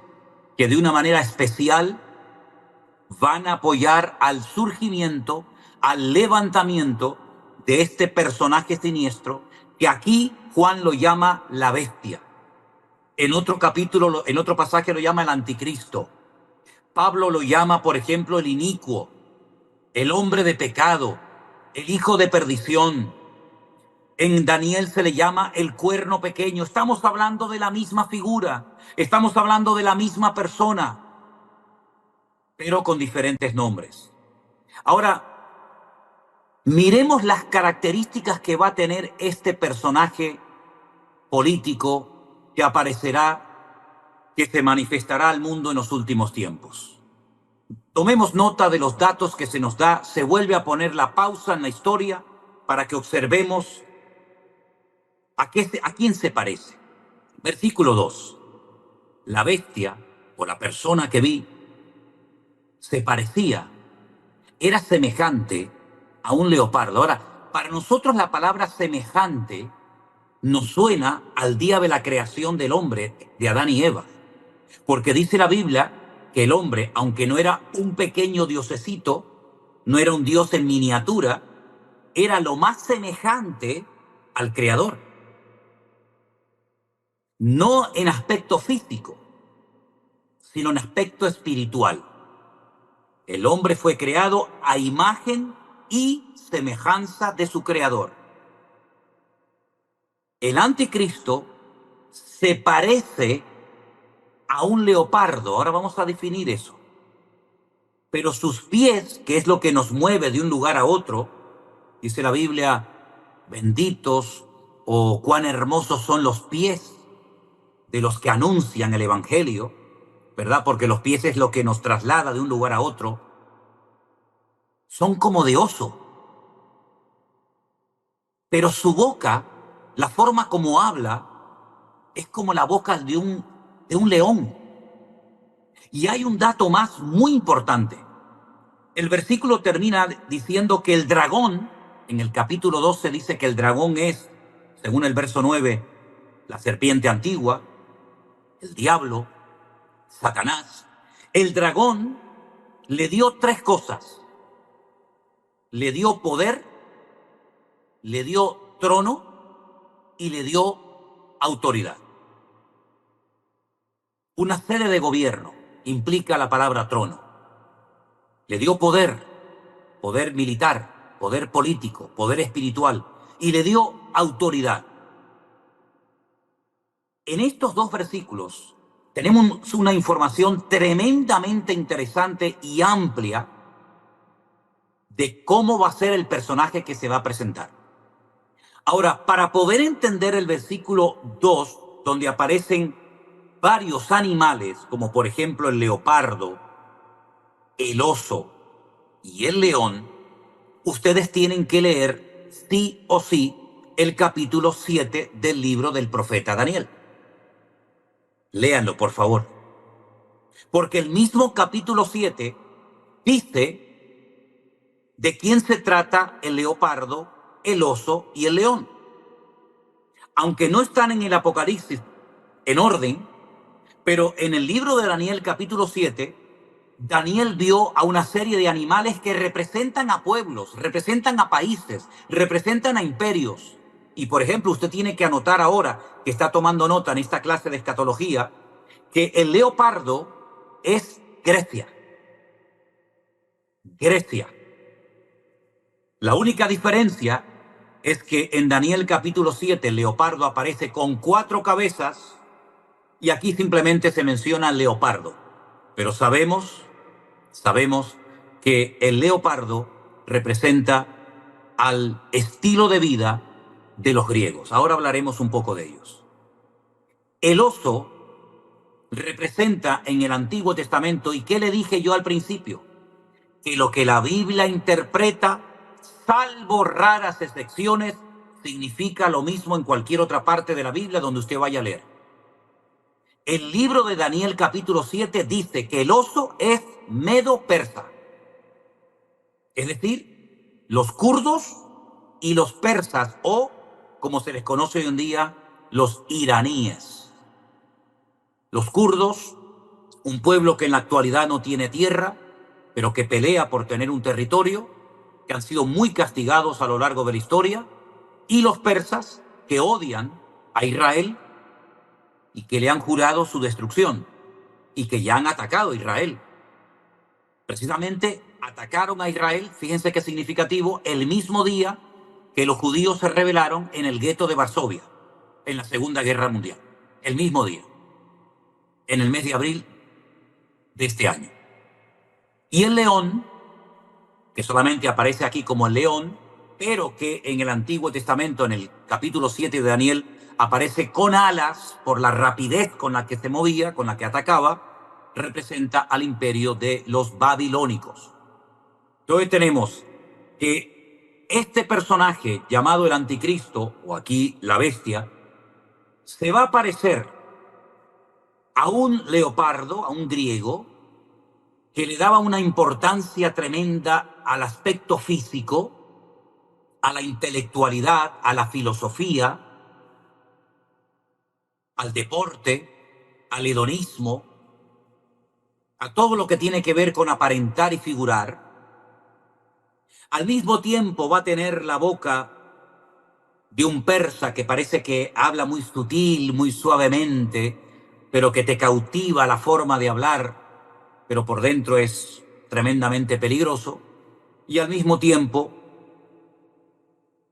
que de una manera especial van a apoyar al surgimiento, al levantamiento de este personaje siniestro, que aquí Juan lo llama la bestia. En otro capítulo, en otro pasaje lo llama el anticristo. Pablo lo llama, por ejemplo, el inicuo, el hombre de pecado, el hijo de perdición. En Daniel se le llama el cuerno pequeño. Estamos hablando de la misma figura, estamos hablando de la misma persona, pero con diferentes nombres. Ahora, miremos las características que va a tener este personaje político que aparecerá, que se manifestará al mundo en los últimos tiempos. Tomemos nota de los datos que se nos da, se vuelve a poner la pausa en la historia para que observemos a quién se parece. Versículo 2. La bestia o la persona que vi se parecía, era semejante a un leopardo. Ahora, para nosotros la palabra semejante nos suena al día de la creación del hombre, de Adán y Eva. Porque dice la Biblia que el hombre, aunque no era un pequeño diosecito, no era un dios en miniatura, era lo más semejante al Creador. No en aspecto físico, sino en aspecto espiritual. El hombre fue creado a imagen y semejanza de su Creador. El anticristo se parece a un leopardo, ahora vamos a definir eso. Pero sus pies, que es lo que nos mueve de un lugar a otro, dice la Biblia, benditos o cuán hermosos son los pies de los que anuncian el Evangelio, ¿verdad? Porque los pies es lo que nos traslada de un lugar a otro. Son como de oso. Pero su boca, la forma como habla, es como la boca de un león. Y hay un dato más muy importante. El versículo termina diciendo que el dragón, en el capítulo 12 dice que el dragón es, según el verso 9, la serpiente antigua, el diablo, Satanás. El dragón le dio tres cosas. Le dio poder, le dio trono y le dio autoridad. Una sede de gobierno implica la palabra trono. Le dio poder, poder militar, poder político, poder espiritual, y le dio autoridad. En estos dos versículos tenemos una información tremendamente interesante y amplia de cómo va a ser el personaje que se va a presentar. Ahora, para poder entender el versículo 2, donde aparecen varios animales, como por ejemplo el leopardo, el oso y el león, ustedes tienen que leer sí o sí el capítulo 7 del libro del profeta Daniel. Léanlo, por favor. Porque el mismo capítulo 7 dice de quién se trata el leopardo, el oso y el león. Aunque no están en el Apocalipsis en orden, pero en el libro de Daniel capítulo 7, Daniel vio a una serie de animales que representan a pueblos, representan a países, representan a imperios. Y por ejemplo, usted tiene que anotar ahora, que está tomando nota en esta clase de escatología, que el leopardo es Grecia. Grecia. La única diferencia es que en Daniel capítulo 7 el leopardo aparece con 4 cabezas y aquí simplemente se menciona leopardo. Pero sabemos que el leopardo representa al estilo de vida de los griegos. Ahora hablaremos un poco de ellos. El oso representa en el Antiguo Testamento, ¿y qué le dije yo al principio? Que lo que la Biblia interpreta, salvo raras excepciones, significa lo mismo en cualquier otra parte de la Biblia donde usted vaya a leer. El libro de Daniel capítulo 7 dice que el oso es medo-persa. Es decir, los kurdos y los persas, o como se les conoce hoy en día, los iraníes. Los kurdos, un pueblo que en la actualidad no tiene tierra, pero que pelea por tener un territorio, que han sido muy castigados a lo largo de la historia, y los persas, que odian a Israel y que le han jurado su destrucción, y que ya han atacado a Israel. Precisamente atacaron a Israel, fíjense qué significativo, el mismo día que los judíos se rebelaron en el gueto de Varsovia, en la Segunda Guerra Mundial. El mismo día, en el mes de abril de este año. Y el león, que solamente aparece aquí como el león, pero que en el Antiguo Testamento, en el capítulo 7 de Daniel, aparece con alas por la rapidez con la que se movía, con la que atacaba, representa al imperio de los babilónicos. Entonces tenemos que este personaje llamado el anticristo, o aquí la bestia, se va a parecer a un leopardo, a un griego, que le daba una importancia tremenda al aspecto físico, a la intelectualidad, a la filosofía, al deporte, al hedonismo, a todo lo que tiene que ver con aparentar y figurar. Al mismo tiempo va a tener la boca de un persa que parece que habla muy sutil, muy suavemente, pero que te cautiva la forma de hablar, pero por dentro es tremendamente peligroso. Y al mismo tiempo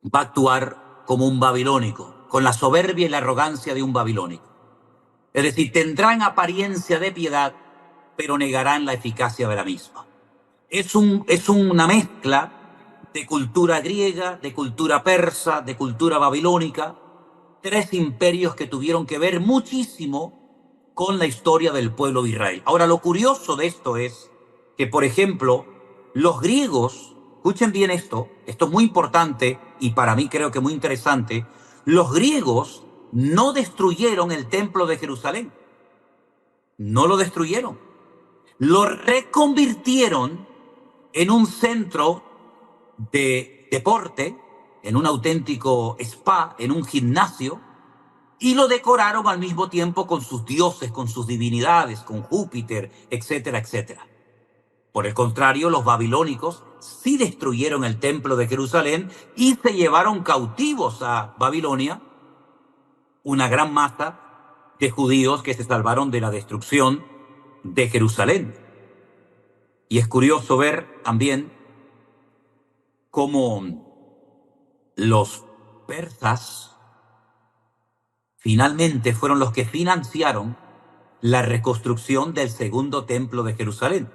va a actuar como un babilónico, con la soberbia y la arrogancia de un babilónico. Es decir, tendrán apariencia de piedad, pero negarán la eficacia de la misma. Es una mezcla de cultura griega, de cultura persa, de cultura babilónica, tres imperios que tuvieron que ver muchísimo con la historia del pueblo de Israel. Ahora, lo curioso de esto es que, por ejemplo, los griegos, escuchen bien esto es muy importante y para mí creo que muy interesante, los griegos no destruyeron el templo de Jerusalén, no lo destruyeron, lo reconvirtieron en un centro de deporte, en un auténtico spa, en un gimnasio, y lo decoraron al mismo tiempo con sus dioses, con sus divinidades, con Júpiter, etcétera, etcétera. Por el contrario, los babilónicos sí destruyeron el templo de Jerusalén y se llevaron cautivos a Babilonia una gran masa de judíos que se salvaron de la destrucción de Jerusalén. Y es curioso ver también cómo los persas finalmente fueron los que financiaron la reconstrucción del segundo templo de Jerusalén.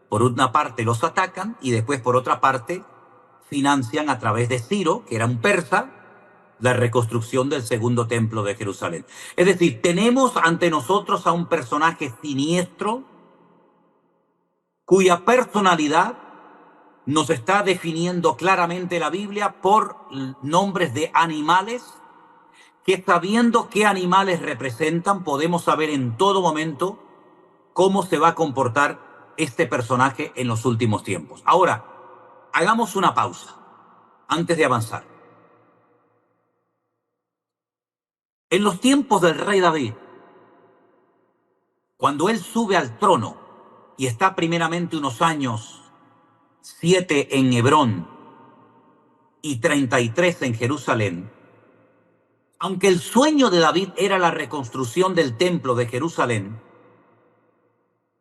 Por una parte los atacan y después por otra parte financian a través de Ciro, que era un persa, la reconstrucción del segundo templo de Jerusalén. Es decir, tenemos ante nosotros a un personaje siniestro cuya personalidad nos está definiendo claramente la Biblia por nombres de animales que, sabiendo qué animales representan, podemos saber en todo momento cómo se va a comportar este personaje en los últimos tiempos. Ahora, hagamos una pausa antes de avanzar. En los tiempos del rey David, cuando él sube al trono y está primeramente unos años, 7 en Hebrón y 33 en Jerusalén, aunque el sueño de David era la reconstrucción del templo de Jerusalén,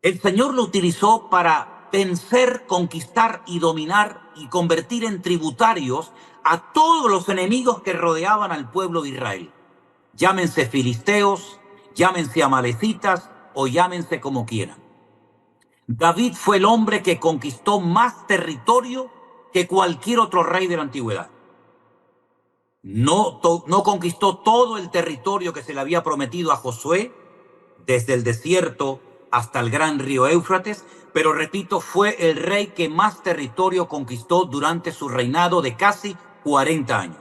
el Señor lo utilizó para vencer, conquistar y dominar y convertir en tributarios a todos los enemigos que rodeaban al pueblo de Israel. Llámense filisteos, llámense amalecitas o llámense como quieran. David fue el hombre que conquistó más territorio que cualquier otro rey de la antigüedad. No conquistó todo el territorio que se le había prometido a Josué, desde el desierto hasta el gran río Éufrates, pero repito, fue el rey que más territorio conquistó durante su reinado de casi 40 años.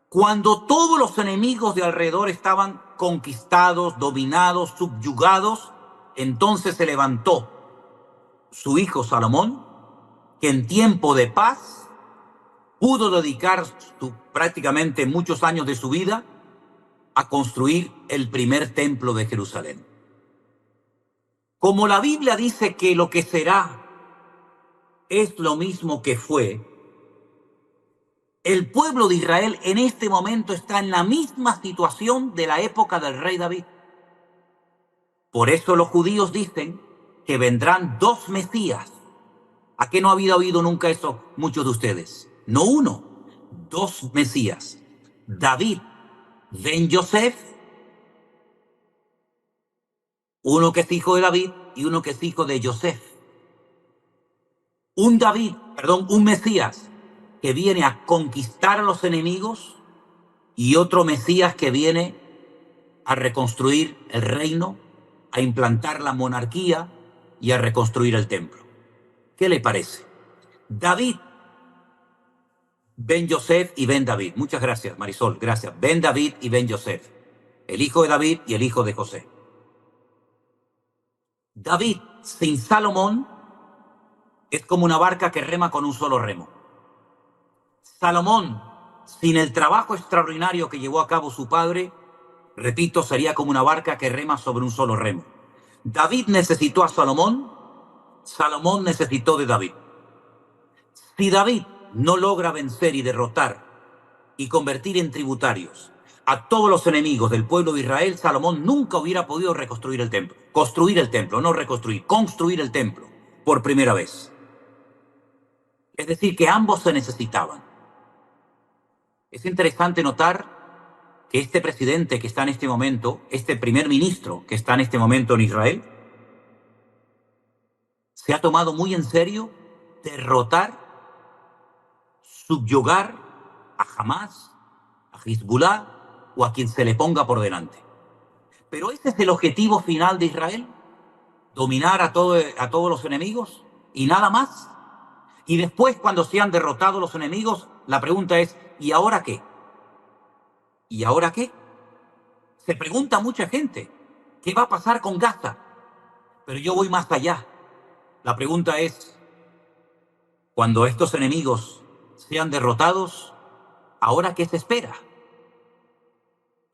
Cuando todos los enemigos de alrededor estaban conquistados, dominados, subyugados, entonces se levantó su hijo Salomón, que en tiempo de paz pudo dedicar prácticamente muchos años de su vida a construir el primer templo de Jerusalén. Como la Biblia dice que lo que será es lo mismo que fue, el pueblo de Israel en este momento está en la misma situación de la época del rey David. Por eso los judíos dicen que vendrán dos Mesías. ¿A qué no había oído nunca eso muchos de ustedes? No uno, dos Mesías. David ben Yosef, uno que es hijo de David y uno que es hijo de Yosef. Un Mesías que viene a conquistar a los enemigos y otro Mesías que viene a reconstruir el reino, a implantar la monarquía y a reconstruir el templo. ¿Qué le parece? David, Ben Yosef y Ben David. Muchas gracias, Marisol, gracias. Ben David y Ben Yosef. El hijo de David y el hijo de José. David sin Salomón es como una barca que rema con un solo remo. Salomón, sin el trabajo extraordinario que llevó a cabo su padre, repito, sería como una barca que rema sobre un solo remo. David necesitó a Salomón, Salomón necesitó de David. Si David no logra vencer y derrotar y convertir en tributarios a todos los enemigos del pueblo de Israel, Salomón nunca hubiera podido reconstruir el templo. Construir el templo, no reconstruir, construir el templo por primera vez. Es decir, que ambos se necesitaban. Es interesante notar que este presidente que está en este momento, este primer ministro que está en este momento en Israel, se ha tomado muy en serio derrotar, subyugar a Hamás, a Hezbollah o a quien se le ponga por delante. Pero ese es el objetivo final de Israel, dominar a todos los enemigos y nada más. Y después, cuando se han derrotado los enemigos, la pregunta es, ¿y ahora qué? ¿Y ahora qué? Se pregunta mucha gente, ¿qué va a pasar con Gaza? Pero yo voy más allá. La pregunta es, cuando estos enemigos sean derrotados, ¿ahora qué se espera?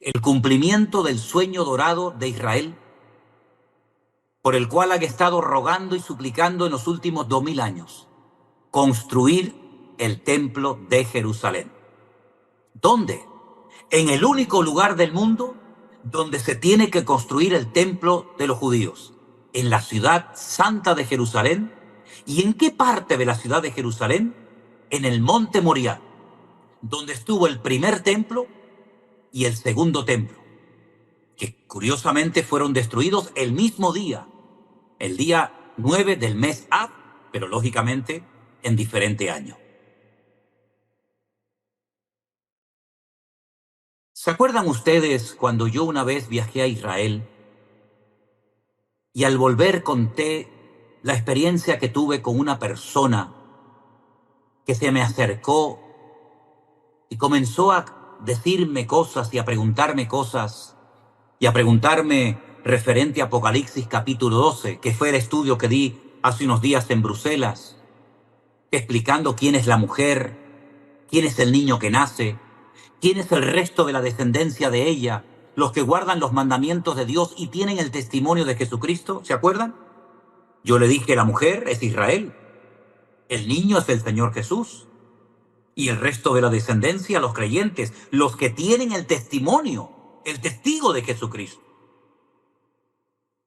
El cumplimiento del sueño dorado de Israel, por el cual han estado rogando y suplicando en los últimos 2000 años, construir el templo de Jerusalén. ¿Dónde? En el único lugar del mundo donde se tiene que construir el templo de los judíos, en la ciudad santa de Jerusalén. ¿Y en qué parte de la ciudad de Jerusalén? En el monte Moriah, donde estuvo el primer templo y el segundo templo, que curiosamente fueron destruidos el mismo día, el día 9 del mes Av, pero lógicamente en diferente año. ¿Se acuerdan ustedes cuando yo una vez viajé a Israel y al volver conté la experiencia que tuve con una persona que se me acercó y comenzó a decirme cosas y a preguntarme cosas y a preguntarme referente a Apocalipsis capítulo 12, que fue el estudio que di hace unos días en Bruselas, explicando quién es la mujer, quién es el niño que nace, quién es el resto de la descendencia de ella, los que guardan los mandamientos de Dios y tienen el testimonio de Jesucristo? ¿Se acuerdan? Yo le dije, la mujer es Israel, el niño es el Señor Jesús, y el resto de la descendencia, los creyentes, los que tienen el testimonio, el testigo de Jesucristo.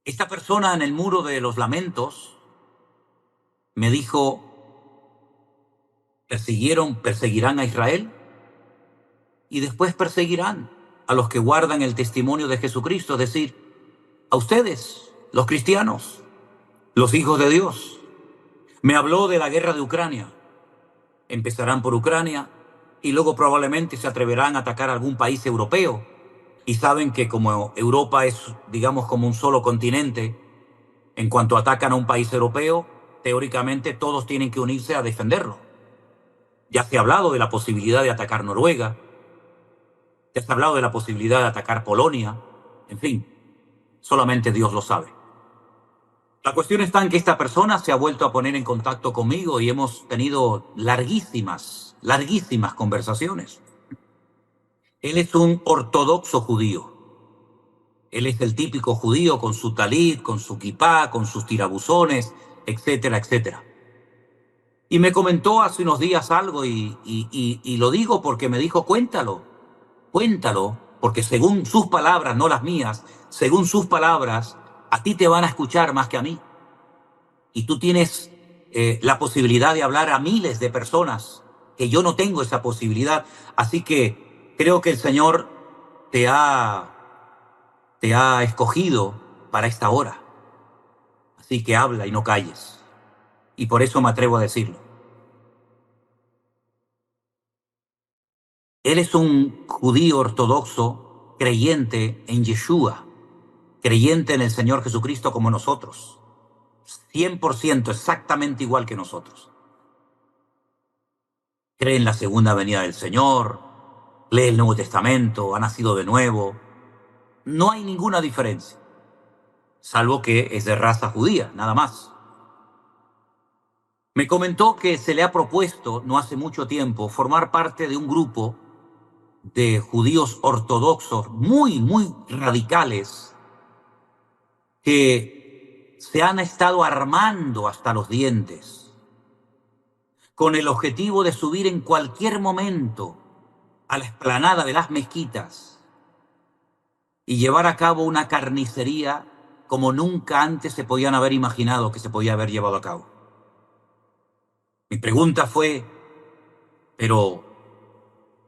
Esta persona en el muro de los lamentos me dijo, perseguirán a Israel y después perseguirán a los que guardan el testimonio de Jesucristo, es decir, a ustedes, los cristianos, los hijos de Dios. Me habló de la guerra de Ucrania. Empezarán por Ucrania y luego probablemente se atreverán a atacar a algún país europeo. Y saben que como Europa es, digamos, como un solo continente, en cuanto atacan a un país europeo, teóricamente todos tienen que unirse a defenderlo. Ya se ha hablado de la posibilidad de atacar Noruega, ya se ha hablado de la posibilidad de atacar Polonia, en fin, solamente Dios lo sabe. La cuestión está en que esta persona se ha vuelto a poner en contacto conmigo y hemos tenido larguísimas conversaciones. Él es un ortodoxo judío. Él es el típico judío con su talit, con su kipá, con sus tirabuzones, etcétera, etcétera. Y me comentó hace unos días algo y lo digo porque me dijo, cuéntalo, porque según sus palabras, no las mías, según sus palabras, a ti te van a escuchar más que a mí. Y tú tienes la posibilidad de hablar a miles de personas, que yo no tengo esa posibilidad. Así que creo que el Señor te ha escogido para esta hora. Así que habla y no calles. Y por eso me atrevo a decirlo. Él es un judío ortodoxo creyente en Yeshua, creyente en el Señor Jesucristo como nosotros. 100% exactamente igual que nosotros. Cree en la segunda venida del Señor, lee el Nuevo Testamento, ha nacido de nuevo. No hay ninguna diferencia, salvo que es de raza judía, nada más. Me comentó que se le ha propuesto, no hace mucho tiempo, formar parte de un grupo de judíos ortodoxos muy radicales que se han estado armando hasta los dientes con el objetivo de subir en cualquier momento a la explanada de las mezquitas y llevar a cabo una carnicería como nunca antes se podían haber imaginado que se podía haber llevado a cabo. Mi pregunta fue, pero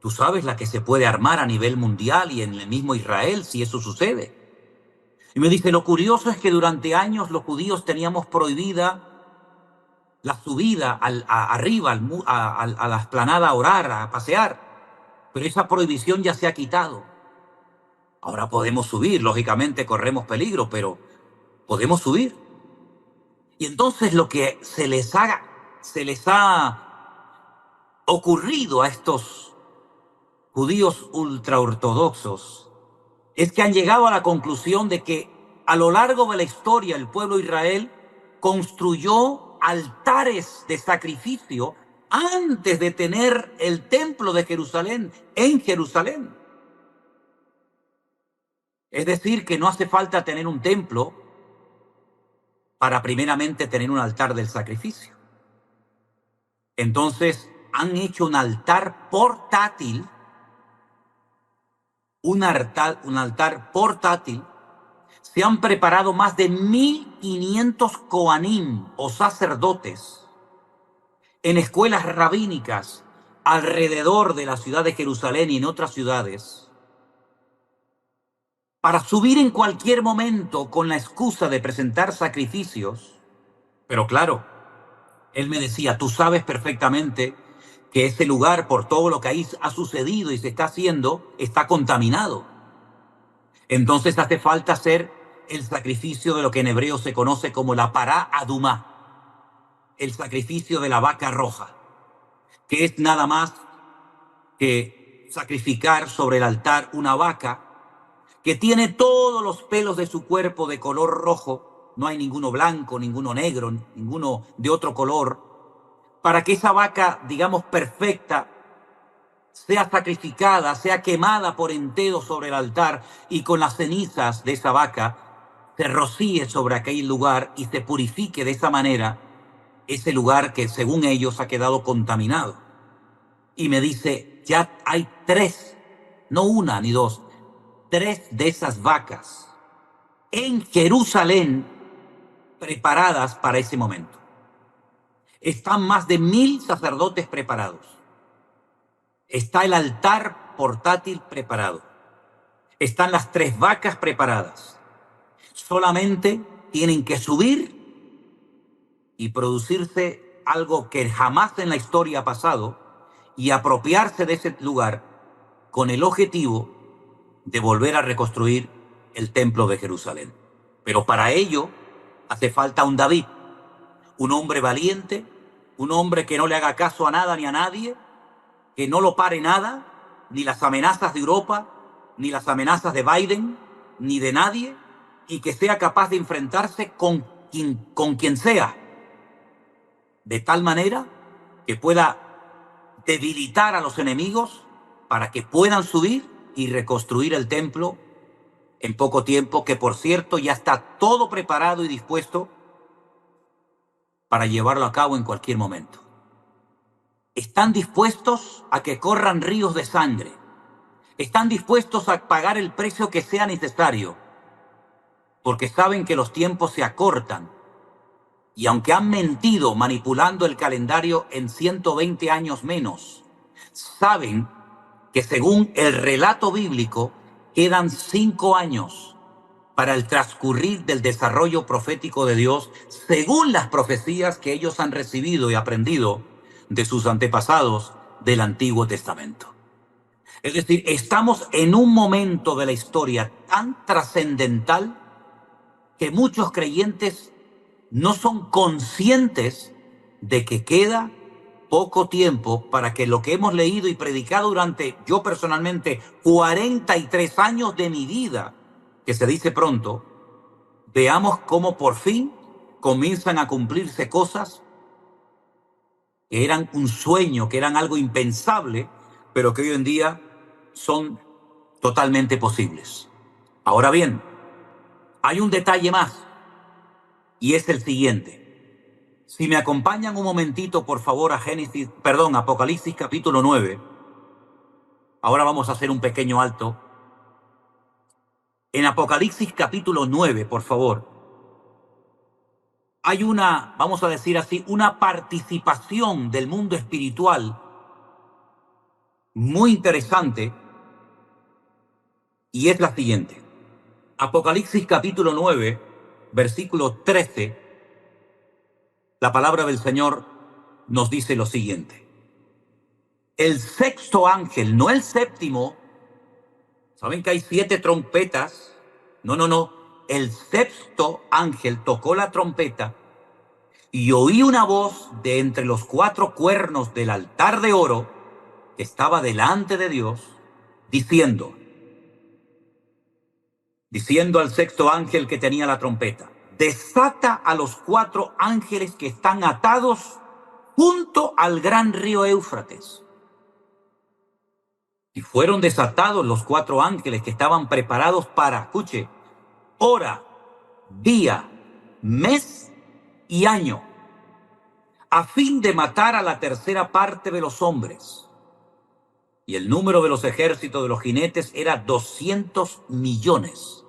¿tú sabes la que se puede armar a nivel mundial y en el mismo Israel si eso sucede? Y me dice, lo curioso es que durante años los judíos teníamos prohibida la subida arriba a la explanada a orar, a pasear, pero esa prohibición ya se ha quitado. Ahora podemos subir, lógicamente corremos peligro, pero podemos subir. Y entonces lo que se les ha ocurrido a estos judíos ultraortodoxos es que han llegado a la conclusión de que a lo largo de la historia el pueblo de Israel construyó altares de sacrificio antes de tener el templo de Jerusalén en Jerusalén. Es decir, que no hace falta tener un templo para primeramente tener un altar del sacrificio. Entonces han hecho un altar portátil, un altar portátil. Se han preparado más de 1.500 coanim o sacerdotes en escuelas rabínicas alrededor de la ciudad de Jerusalén y en otras ciudades para subir en cualquier momento con la excusa de presentar sacrificios. Pero claro, él me decía, tú sabes perfectamente que ese lugar, por todo lo que ahí ha sucedido y se está haciendo, está contaminado. Entonces hace falta hacer el sacrificio de lo que en hebreo se conoce como la pará adumá, el sacrificio de la vaca roja, que es nada más que sacrificar sobre el altar una vaca que tiene todos los pelos de su cuerpo de color rojo, no hay ninguno blanco, ninguno negro, ninguno de otro color, para que esa vaca, digamos, perfecta, sea sacrificada, sea quemada por entero sobre el altar y con las cenizas de esa vaca se rocíe sobre aquel lugar y se purifique de esa manera ese lugar que según ellos ha quedado contaminado. Y me dice, ya hay 3, no una ni 2, 3 de esas vacas en Jerusalén preparadas para ese momento. Están más de 1.000 sacerdotes preparados. Está el altar portátil preparado. Están las 3 vacas preparadas. Solamente tienen que subir y producirse algo que jamás en la historia ha pasado y apropiarse de ese lugar con el objetivo de volver a reconstruir el templo de Jerusalén. Pero para ello hace falta un David, un hombre valiente, un hombre que no le haga caso a nada ni a nadie, que no lo pare nada, ni las amenazas de Europa, ni las amenazas de Biden, ni de nadie, y que sea capaz de enfrentarse con quien sea, de tal manera que pueda debilitar a los enemigos para que puedan subir y reconstruir el templo en poco tiempo, que por cierto ya está todo preparado y dispuesto para llevarlo a cabo en cualquier momento. Están dispuestos a que corran ríos de sangre. Están dispuestos a pagar el precio que sea necesario, porque saben que los tiempos se acortan. Y aunque han mentido manipulando el calendario en 120 años menos, saben que según el relato bíblico quedan 5 años para el transcurrir del desarrollo profético de Dios, según las profecías que ellos han recibido y aprendido de sus antepasados del Antiguo Testamento. Es decir, estamos en un momento de la historia tan trascendental que muchos creyentes no son conscientes de que queda poco tiempo para que lo que hemos leído y predicado durante, yo personalmente, 43 años de mi vida, que se dice pronto, veamos cómo por fin comienzan a cumplirse cosas que eran un sueño, que eran algo impensable, pero que hoy en día son totalmente posibles. Ahora bien, hay un detalle más, y es el siguiente. Si me acompañan un momentito, por favor, a Apocalipsis capítulo 9. Ahora vamos a hacer un pequeño alto. En Apocalipsis capítulo 9, por favor, hay una, vamos a decir así, una participación del mundo espiritual muy interesante, y es la siguiente. Apocalipsis capítulo 9, versículo 13, la palabra del Señor nos dice lo siguiente. El sexto ángel, no el séptimo, ¿saben que hay 7 trompetas? No, no, no. El sexto ángel tocó la trompeta y oí una voz de entre los 4 cuernos del altar de oro que estaba delante de Dios, diciendo al sexto ángel que tenía la trompeta, desata a los 4 ángeles que están atados junto al gran río Éufrates. Y fueron desatados los 4 ángeles que estaban preparados para, escuche, hora, día, mes y año, a fin de matar a la tercera parte de los hombres. Y el número de los ejércitos de los jinetes era 200 millones.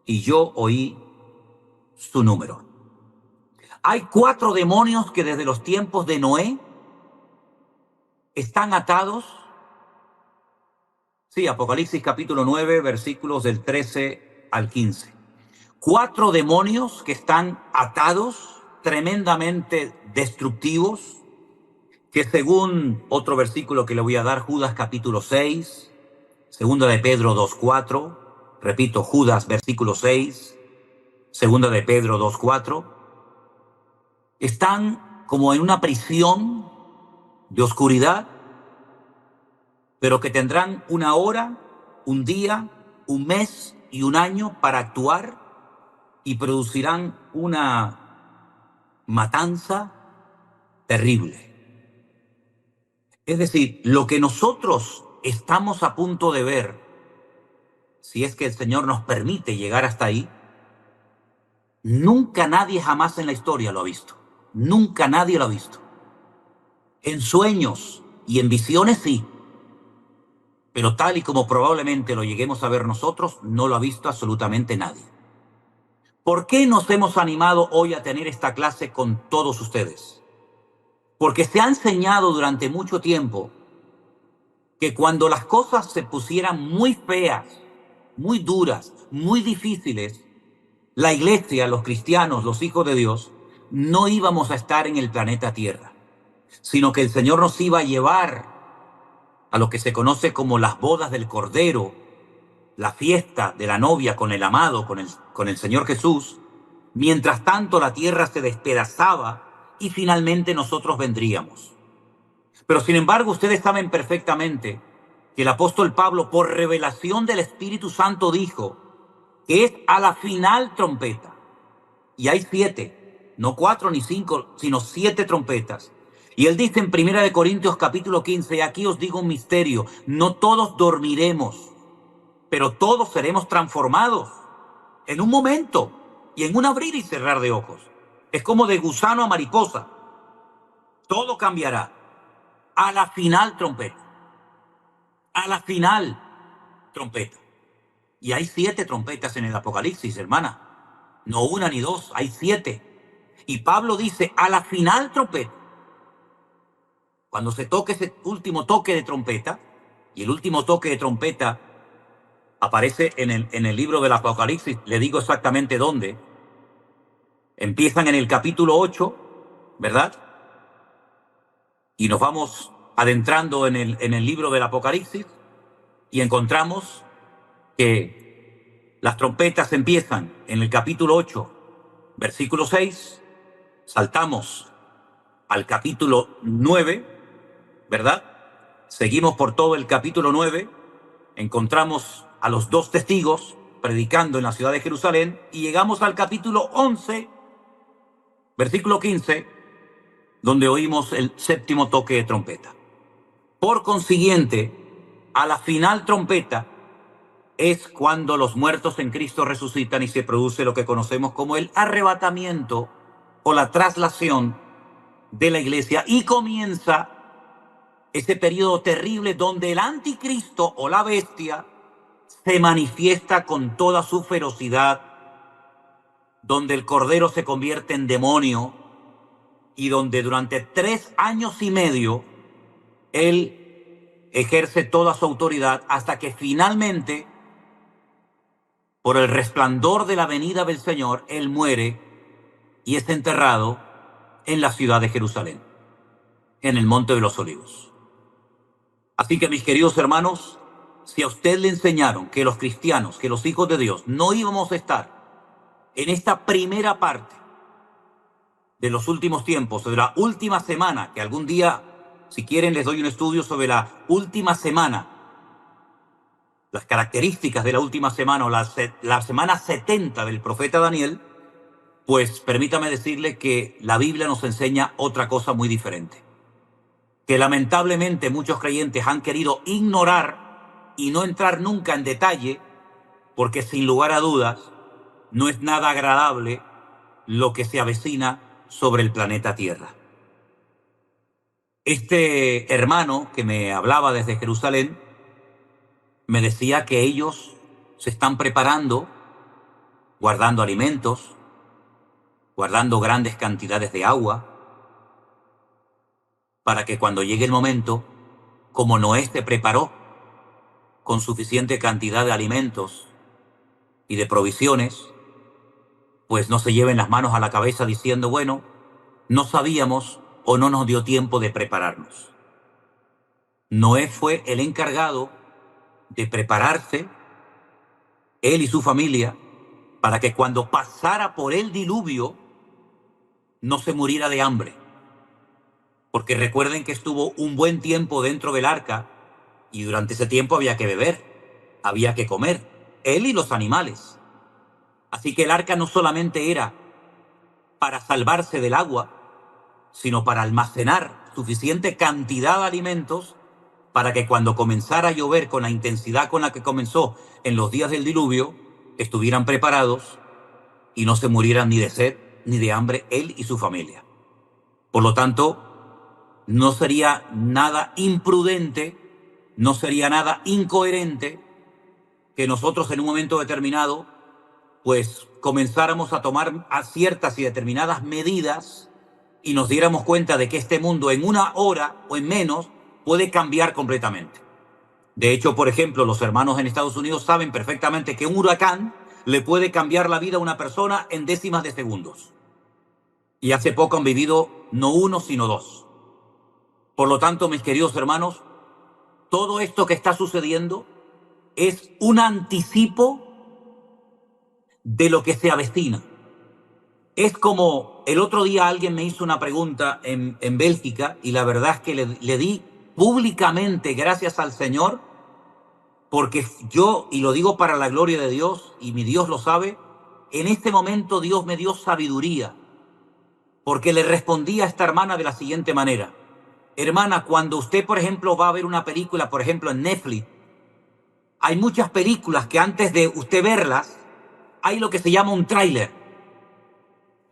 Y yo oí su número. Hay 4 demonios que desde los tiempos de Noé están atados. Sí, Apocalipsis capítulo 9, versículos del 13 al 15. 4 demonios que están atados, tremendamente destructivos, que según otro versículo que le voy a dar, Judas capítulo 6, segunda de Pedro 2:4, repito, Judas versículo 6, segunda de Pedro 2:4, están como en una prisión de oscuridad, pero que tendrán una hora, un día, un mes y un año para actuar y producirán una matanza terrible. Es decir, lo que nosotros estamos a punto de ver, si es que el Señor nos permite llegar hasta ahí, nunca nadie jamás en la historia lo ha visto. Nunca nadie lo ha visto. En sueños y en visiones sí, pero tal y como probablemente lo lleguemos a ver nosotros, no lo ha visto absolutamente nadie. ¿Por qué nos hemos animado hoy a tener esta clase con todos ustedes? Porque se ha enseñado durante mucho tiempo que cuando las cosas se pusieran muy feas, muy duras, muy difíciles, la iglesia, los cristianos, los hijos de Dios, no íbamos a estar en el planeta Tierra, sino que el Señor nos iba a llevar a lo que se conoce como las bodas del Cordero, la fiesta de la novia con el amado, con el Señor Jesús. Mientras tanto la tierra se despedazaba y finalmente nosotros vendríamos. Pero sin embargo ustedes saben perfectamente que el apóstol Pablo, por revelación del Espíritu Santo, dijo que es a la final trompeta. Y hay 7, no 4 ni 5, sino 7 trompetas. Y él dice en 1 Corintios capítulo 15, aquí os digo un misterio, no todos dormiremos, pero todos seremos transformados en un momento y en un abrir y cerrar de ojos. Es como de gusano a mariposa. Todo cambiará a la final trompeta. A la final trompeta. Y hay 7 trompetas en el Apocalipsis, hermana. No una ni dos, hay 7. Y Pablo dice, a la final trompeta, cuando se toque ese último toque de trompeta, y el último toque de trompeta aparece en el libro del Apocalipsis, le digo exactamente dónde. Empiezan en el capítulo 8, ¿verdad? Y nos vamos adentrando en el libro del Apocalipsis y encontramos que las trompetas empiezan en el capítulo 8, versículo 6, saltamos al capítulo 9, ¿verdad? Seguimos por todo el capítulo 9, encontramos a los 2 testigos predicando en la ciudad de Jerusalén y llegamos al capítulo 11, versículo 15, donde oímos el séptimo toque de trompeta. Por consiguiente, a la final trompeta es cuando los muertos en Cristo resucitan y se produce lo que conocemos como el arrebatamiento o la traslación de la iglesia, y comienza ese periodo terrible donde el anticristo o la bestia se manifiesta con toda su ferocidad, donde el cordero se convierte en demonio y donde durante 3 años y medio él ejerce toda su autoridad hasta que finalmente, por el resplandor de la venida del Señor, él muere y es enterrado en la ciudad de Jerusalén, en el Monte de los Olivos. Así que, mis queridos hermanos, si a usted le enseñaron que los cristianos, que los hijos de Dios, no íbamos a estar en esta primera parte de los últimos tiempos, de la última semana, que algún día, si quieren, les doy un estudio sobre la última semana, las características de la última semana o la semana 70 del profeta Daniel, pues permítame decirle que la Biblia nos enseña otra cosa muy diferente, que lamentablemente muchos creyentes han querido ignorar y no entrar nunca en detalle, porque sin lugar a dudas no es nada agradable lo que se avecina sobre el planeta Tierra. Este hermano que me hablaba desde Jerusalén me decía que ellos se están preparando, guardando alimentos, guardando grandes cantidades de agua, para que cuando llegue el momento, como Noé se preparó con suficiente cantidad de alimentos y de provisiones, pues no se lleven las manos a la cabeza diciendo, bueno, no sabíamos o no nos dio tiempo de prepararnos. Noé fue el encargado de prepararse, él y su familia, para que cuando pasara por el diluvio no se muriera de hambre. Porque recuerden que estuvo un buen tiempo dentro del arca y durante ese tiempo había que beber, había que comer, él y los animales. Así que el arca no solamente era para salvarse del agua, sino para almacenar suficiente cantidad de alimentos para que cuando comenzara a llover con la intensidad con la que comenzó en los días del diluvio, estuvieran preparados y no se murieran ni de sed ni de hambre él y su familia. Por lo tanto, no sería nada imprudente, no sería nada incoherente que nosotros en un momento determinado pues comenzáramos a tomar ciertas y determinadas medidas y nos diéramos cuenta de que este mundo en una hora o en menos puede cambiar completamente. De hecho, por ejemplo, los hermanos en Estados Unidos saben perfectamente que un huracán le puede cambiar la vida a una persona en décimas de segundos. Y hace poco han vivido no uno, sino dos. Por lo tanto, mis queridos hermanos, todo esto que está sucediendo es un anticipo de lo que se avecina. Es como el otro día alguien me hizo una pregunta en Bélgica y la verdad es que le di públicamente gracias al Señor, porque yo, y lo digo para la gloria de Dios, y mi Dios lo sabe, en este momento Dios me dio sabiduría, porque le respondí a esta hermana de la siguiente manera. Hermana, cuando usted, por ejemplo, va a ver una película, por ejemplo, en Netflix, hay muchas películas que antes de usted verlas, hay lo que se llama un tráiler.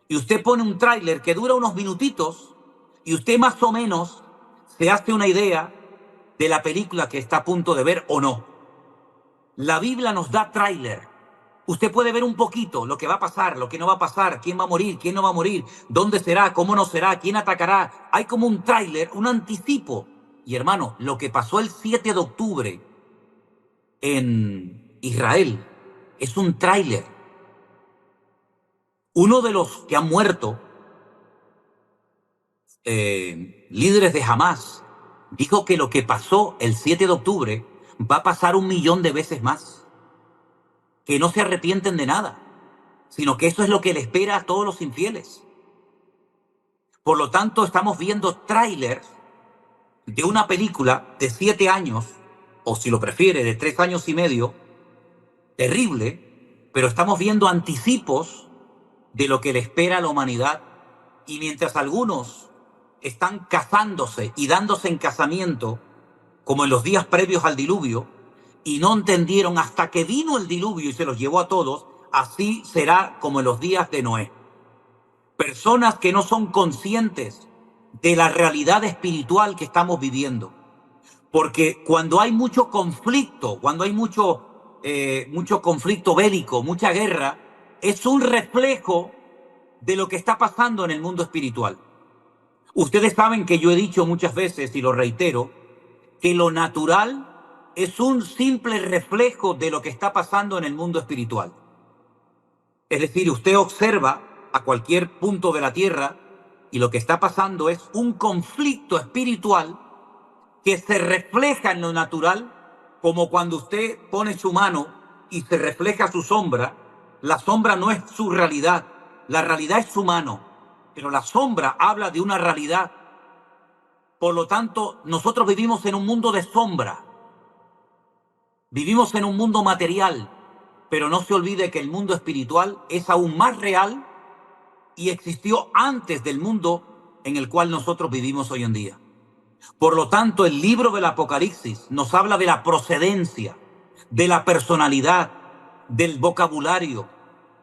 Y usted pone un tráiler que dura unos minutitos y usted más o menos se hace una idea de la película que está a punto de ver o no. La Biblia nos da tráiler. Usted puede ver un poquito lo que va a pasar, lo que no va a pasar, quién va a morir, quién no va a morir, dónde será, cómo no será, quién atacará. Hay como un tráiler, un anticipo. Y hermano, lo que pasó el 7 de octubre en Israel es un tráiler. Uno de los que han muerto, líderes de Hamás, dijo que lo que pasó el 7 de octubre va a pasar 1.000.000 de veces más. Que no se arrepienten de nada, sino que eso es lo que le espera a todos los infieles. Por lo tanto, estamos viendo tráilers de una película de 7 años, o si lo prefiere, de 3 años y medio, terrible, pero estamos viendo anticipos de lo que le espera a la humanidad. Y mientras algunos están casándose y dándose en casamiento como en los días previos al diluvio, y no entendieron hasta que vino el diluvio y se los llevó a todos, así será como en los días de Noé. Personas que no son conscientes de la realidad espiritual que estamos viviendo. Porque cuando hay mucho conflicto, cuando hay mucho conflicto bélico, mucha guerra, es un reflejo de lo que está pasando en el mundo espiritual. Ustedes saben que yo he dicho muchas veces, y lo reitero, que lo natural es un simple reflejo de lo que está pasando en el mundo espiritual. Es decir, usted observa a cualquier punto de la tierra y lo que está pasando es un conflicto espiritual que se refleja en lo natural, como cuando usted pone su mano y se refleja su sombra. La sombra no es su realidad, la realidad es su mano, pero la sombra habla de una realidad. Por lo tanto, nosotros vivimos en un mundo de sombra, vivimos en un mundo material, pero no se olvide que el mundo espiritual es aún más real y existió antes del mundo en el cual nosotros vivimos hoy en día. Por lo tanto, el libro del Apocalipsis nos habla de la procedencia, de la personalidad, del vocabulario,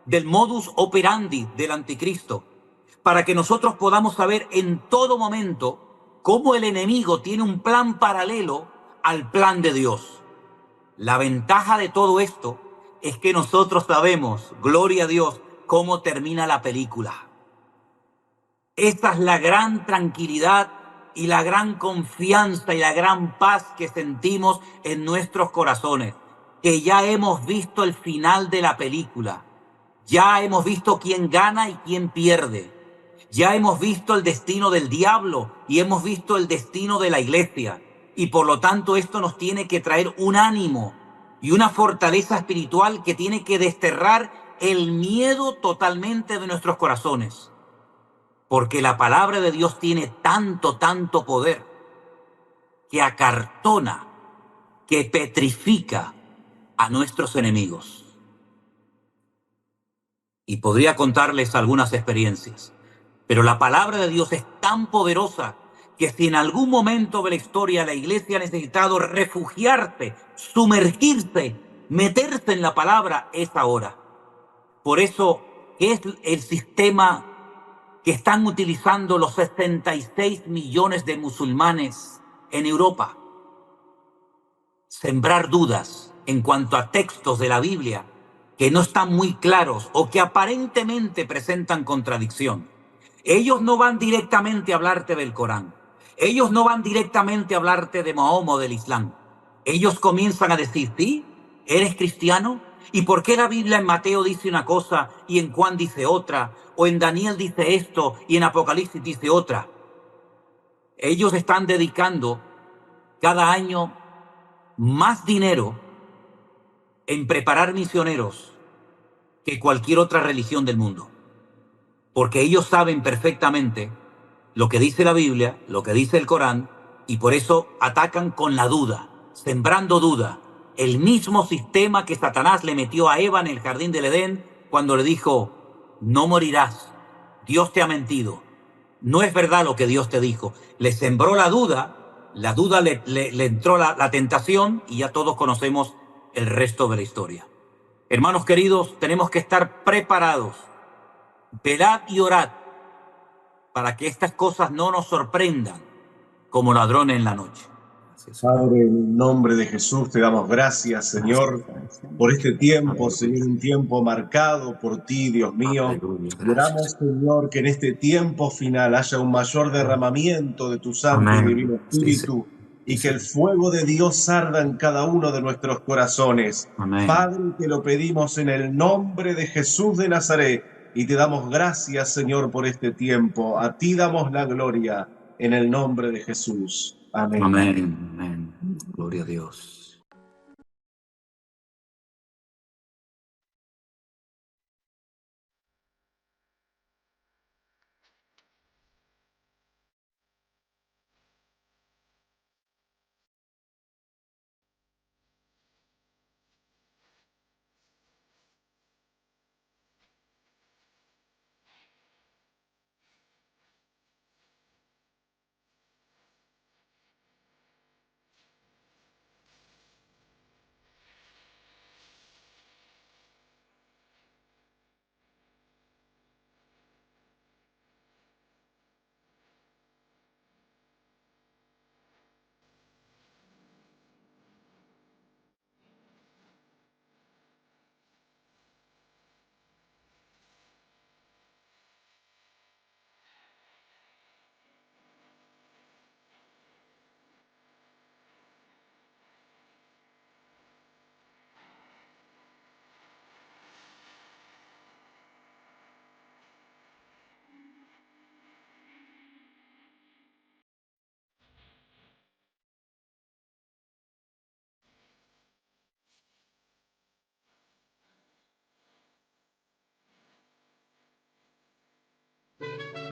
del modus operandi del anticristo, para que nosotros podamos saber en todo momento cómo el enemigo tiene un plan paralelo al plan de Dios. La ventaja de todo esto es que nosotros sabemos, gloria a Dios, cómo termina la película. Esta es la gran tranquilidad y la gran confianza y la gran paz que sentimos en nuestros corazones, que ya hemos visto el final de la película, ya hemos visto quién gana y quién pierde, ya hemos visto el destino del diablo y hemos visto el destino de la iglesia, y por lo tanto esto nos tiene que traer un ánimo y una fortaleza espiritual que tiene que desterrar el miedo totalmente de nuestros corazones. Porque la palabra de Dios tiene tanto poder que acartona, que petrifica a nuestros enemigos. Y podría contarles algunas experiencias, pero la palabra de Dios es tan poderosa que si en algún momento de la historia la iglesia ha necesitado refugiarse, sumergirse, meterse en la palabra, es ahora. Por eso, ¿qué es el sistema que están utilizando los 66 millones de musulmanes en Europa? Sembrar dudas en cuanto a textos de la Biblia que no están muy claros o que aparentemente presentan contradicción. Ellos no van directamente a hablarte del Corán. Ellos no van directamente a hablarte de Mahoma o del Islam. Ellos comienzan a decir, ¿sí? ¿Eres cristiano? ¿Y por qué la Biblia en Mateo dice una cosa y en Juan dice otra? ¿O en Daniel dice esto y en Apocalipsis dice otra? Ellos están dedicando cada año más dinero en preparar misioneros que cualquier otra religión del mundo. Porque ellos saben perfectamente lo que dice la Biblia, lo que dice el Corán, y por eso atacan con la duda, sembrando duda. El mismo sistema que Satanás le metió a Eva en el jardín del Edén cuando le dijo, no morirás, Dios te ha mentido, no es verdad lo que Dios te dijo. Le sembró la duda le entró la tentación y ya todos conocemos el resto de la historia. Hermanos queridos, tenemos que estar preparados, velad y orad para que estas cosas no nos sorprendan como ladrones en la noche. Padre, en el nombre de Jesús te damos gracias, Señor, por este tiempo, Señor, un tiempo marcado por ti, Dios mío. Oramos, Señor, que en este tiempo final haya un mayor derramamiento de tu Santo y Divino Espíritu y que el fuego de Dios arda en cada uno de nuestros corazones. Amén. Padre, te lo pedimos en el nombre de Jesús de Nazaret y te damos gracias, Señor, por este tiempo. A ti damos la gloria en el nombre de Jesús. Amén. Amén. Amén. Gloria a Dios.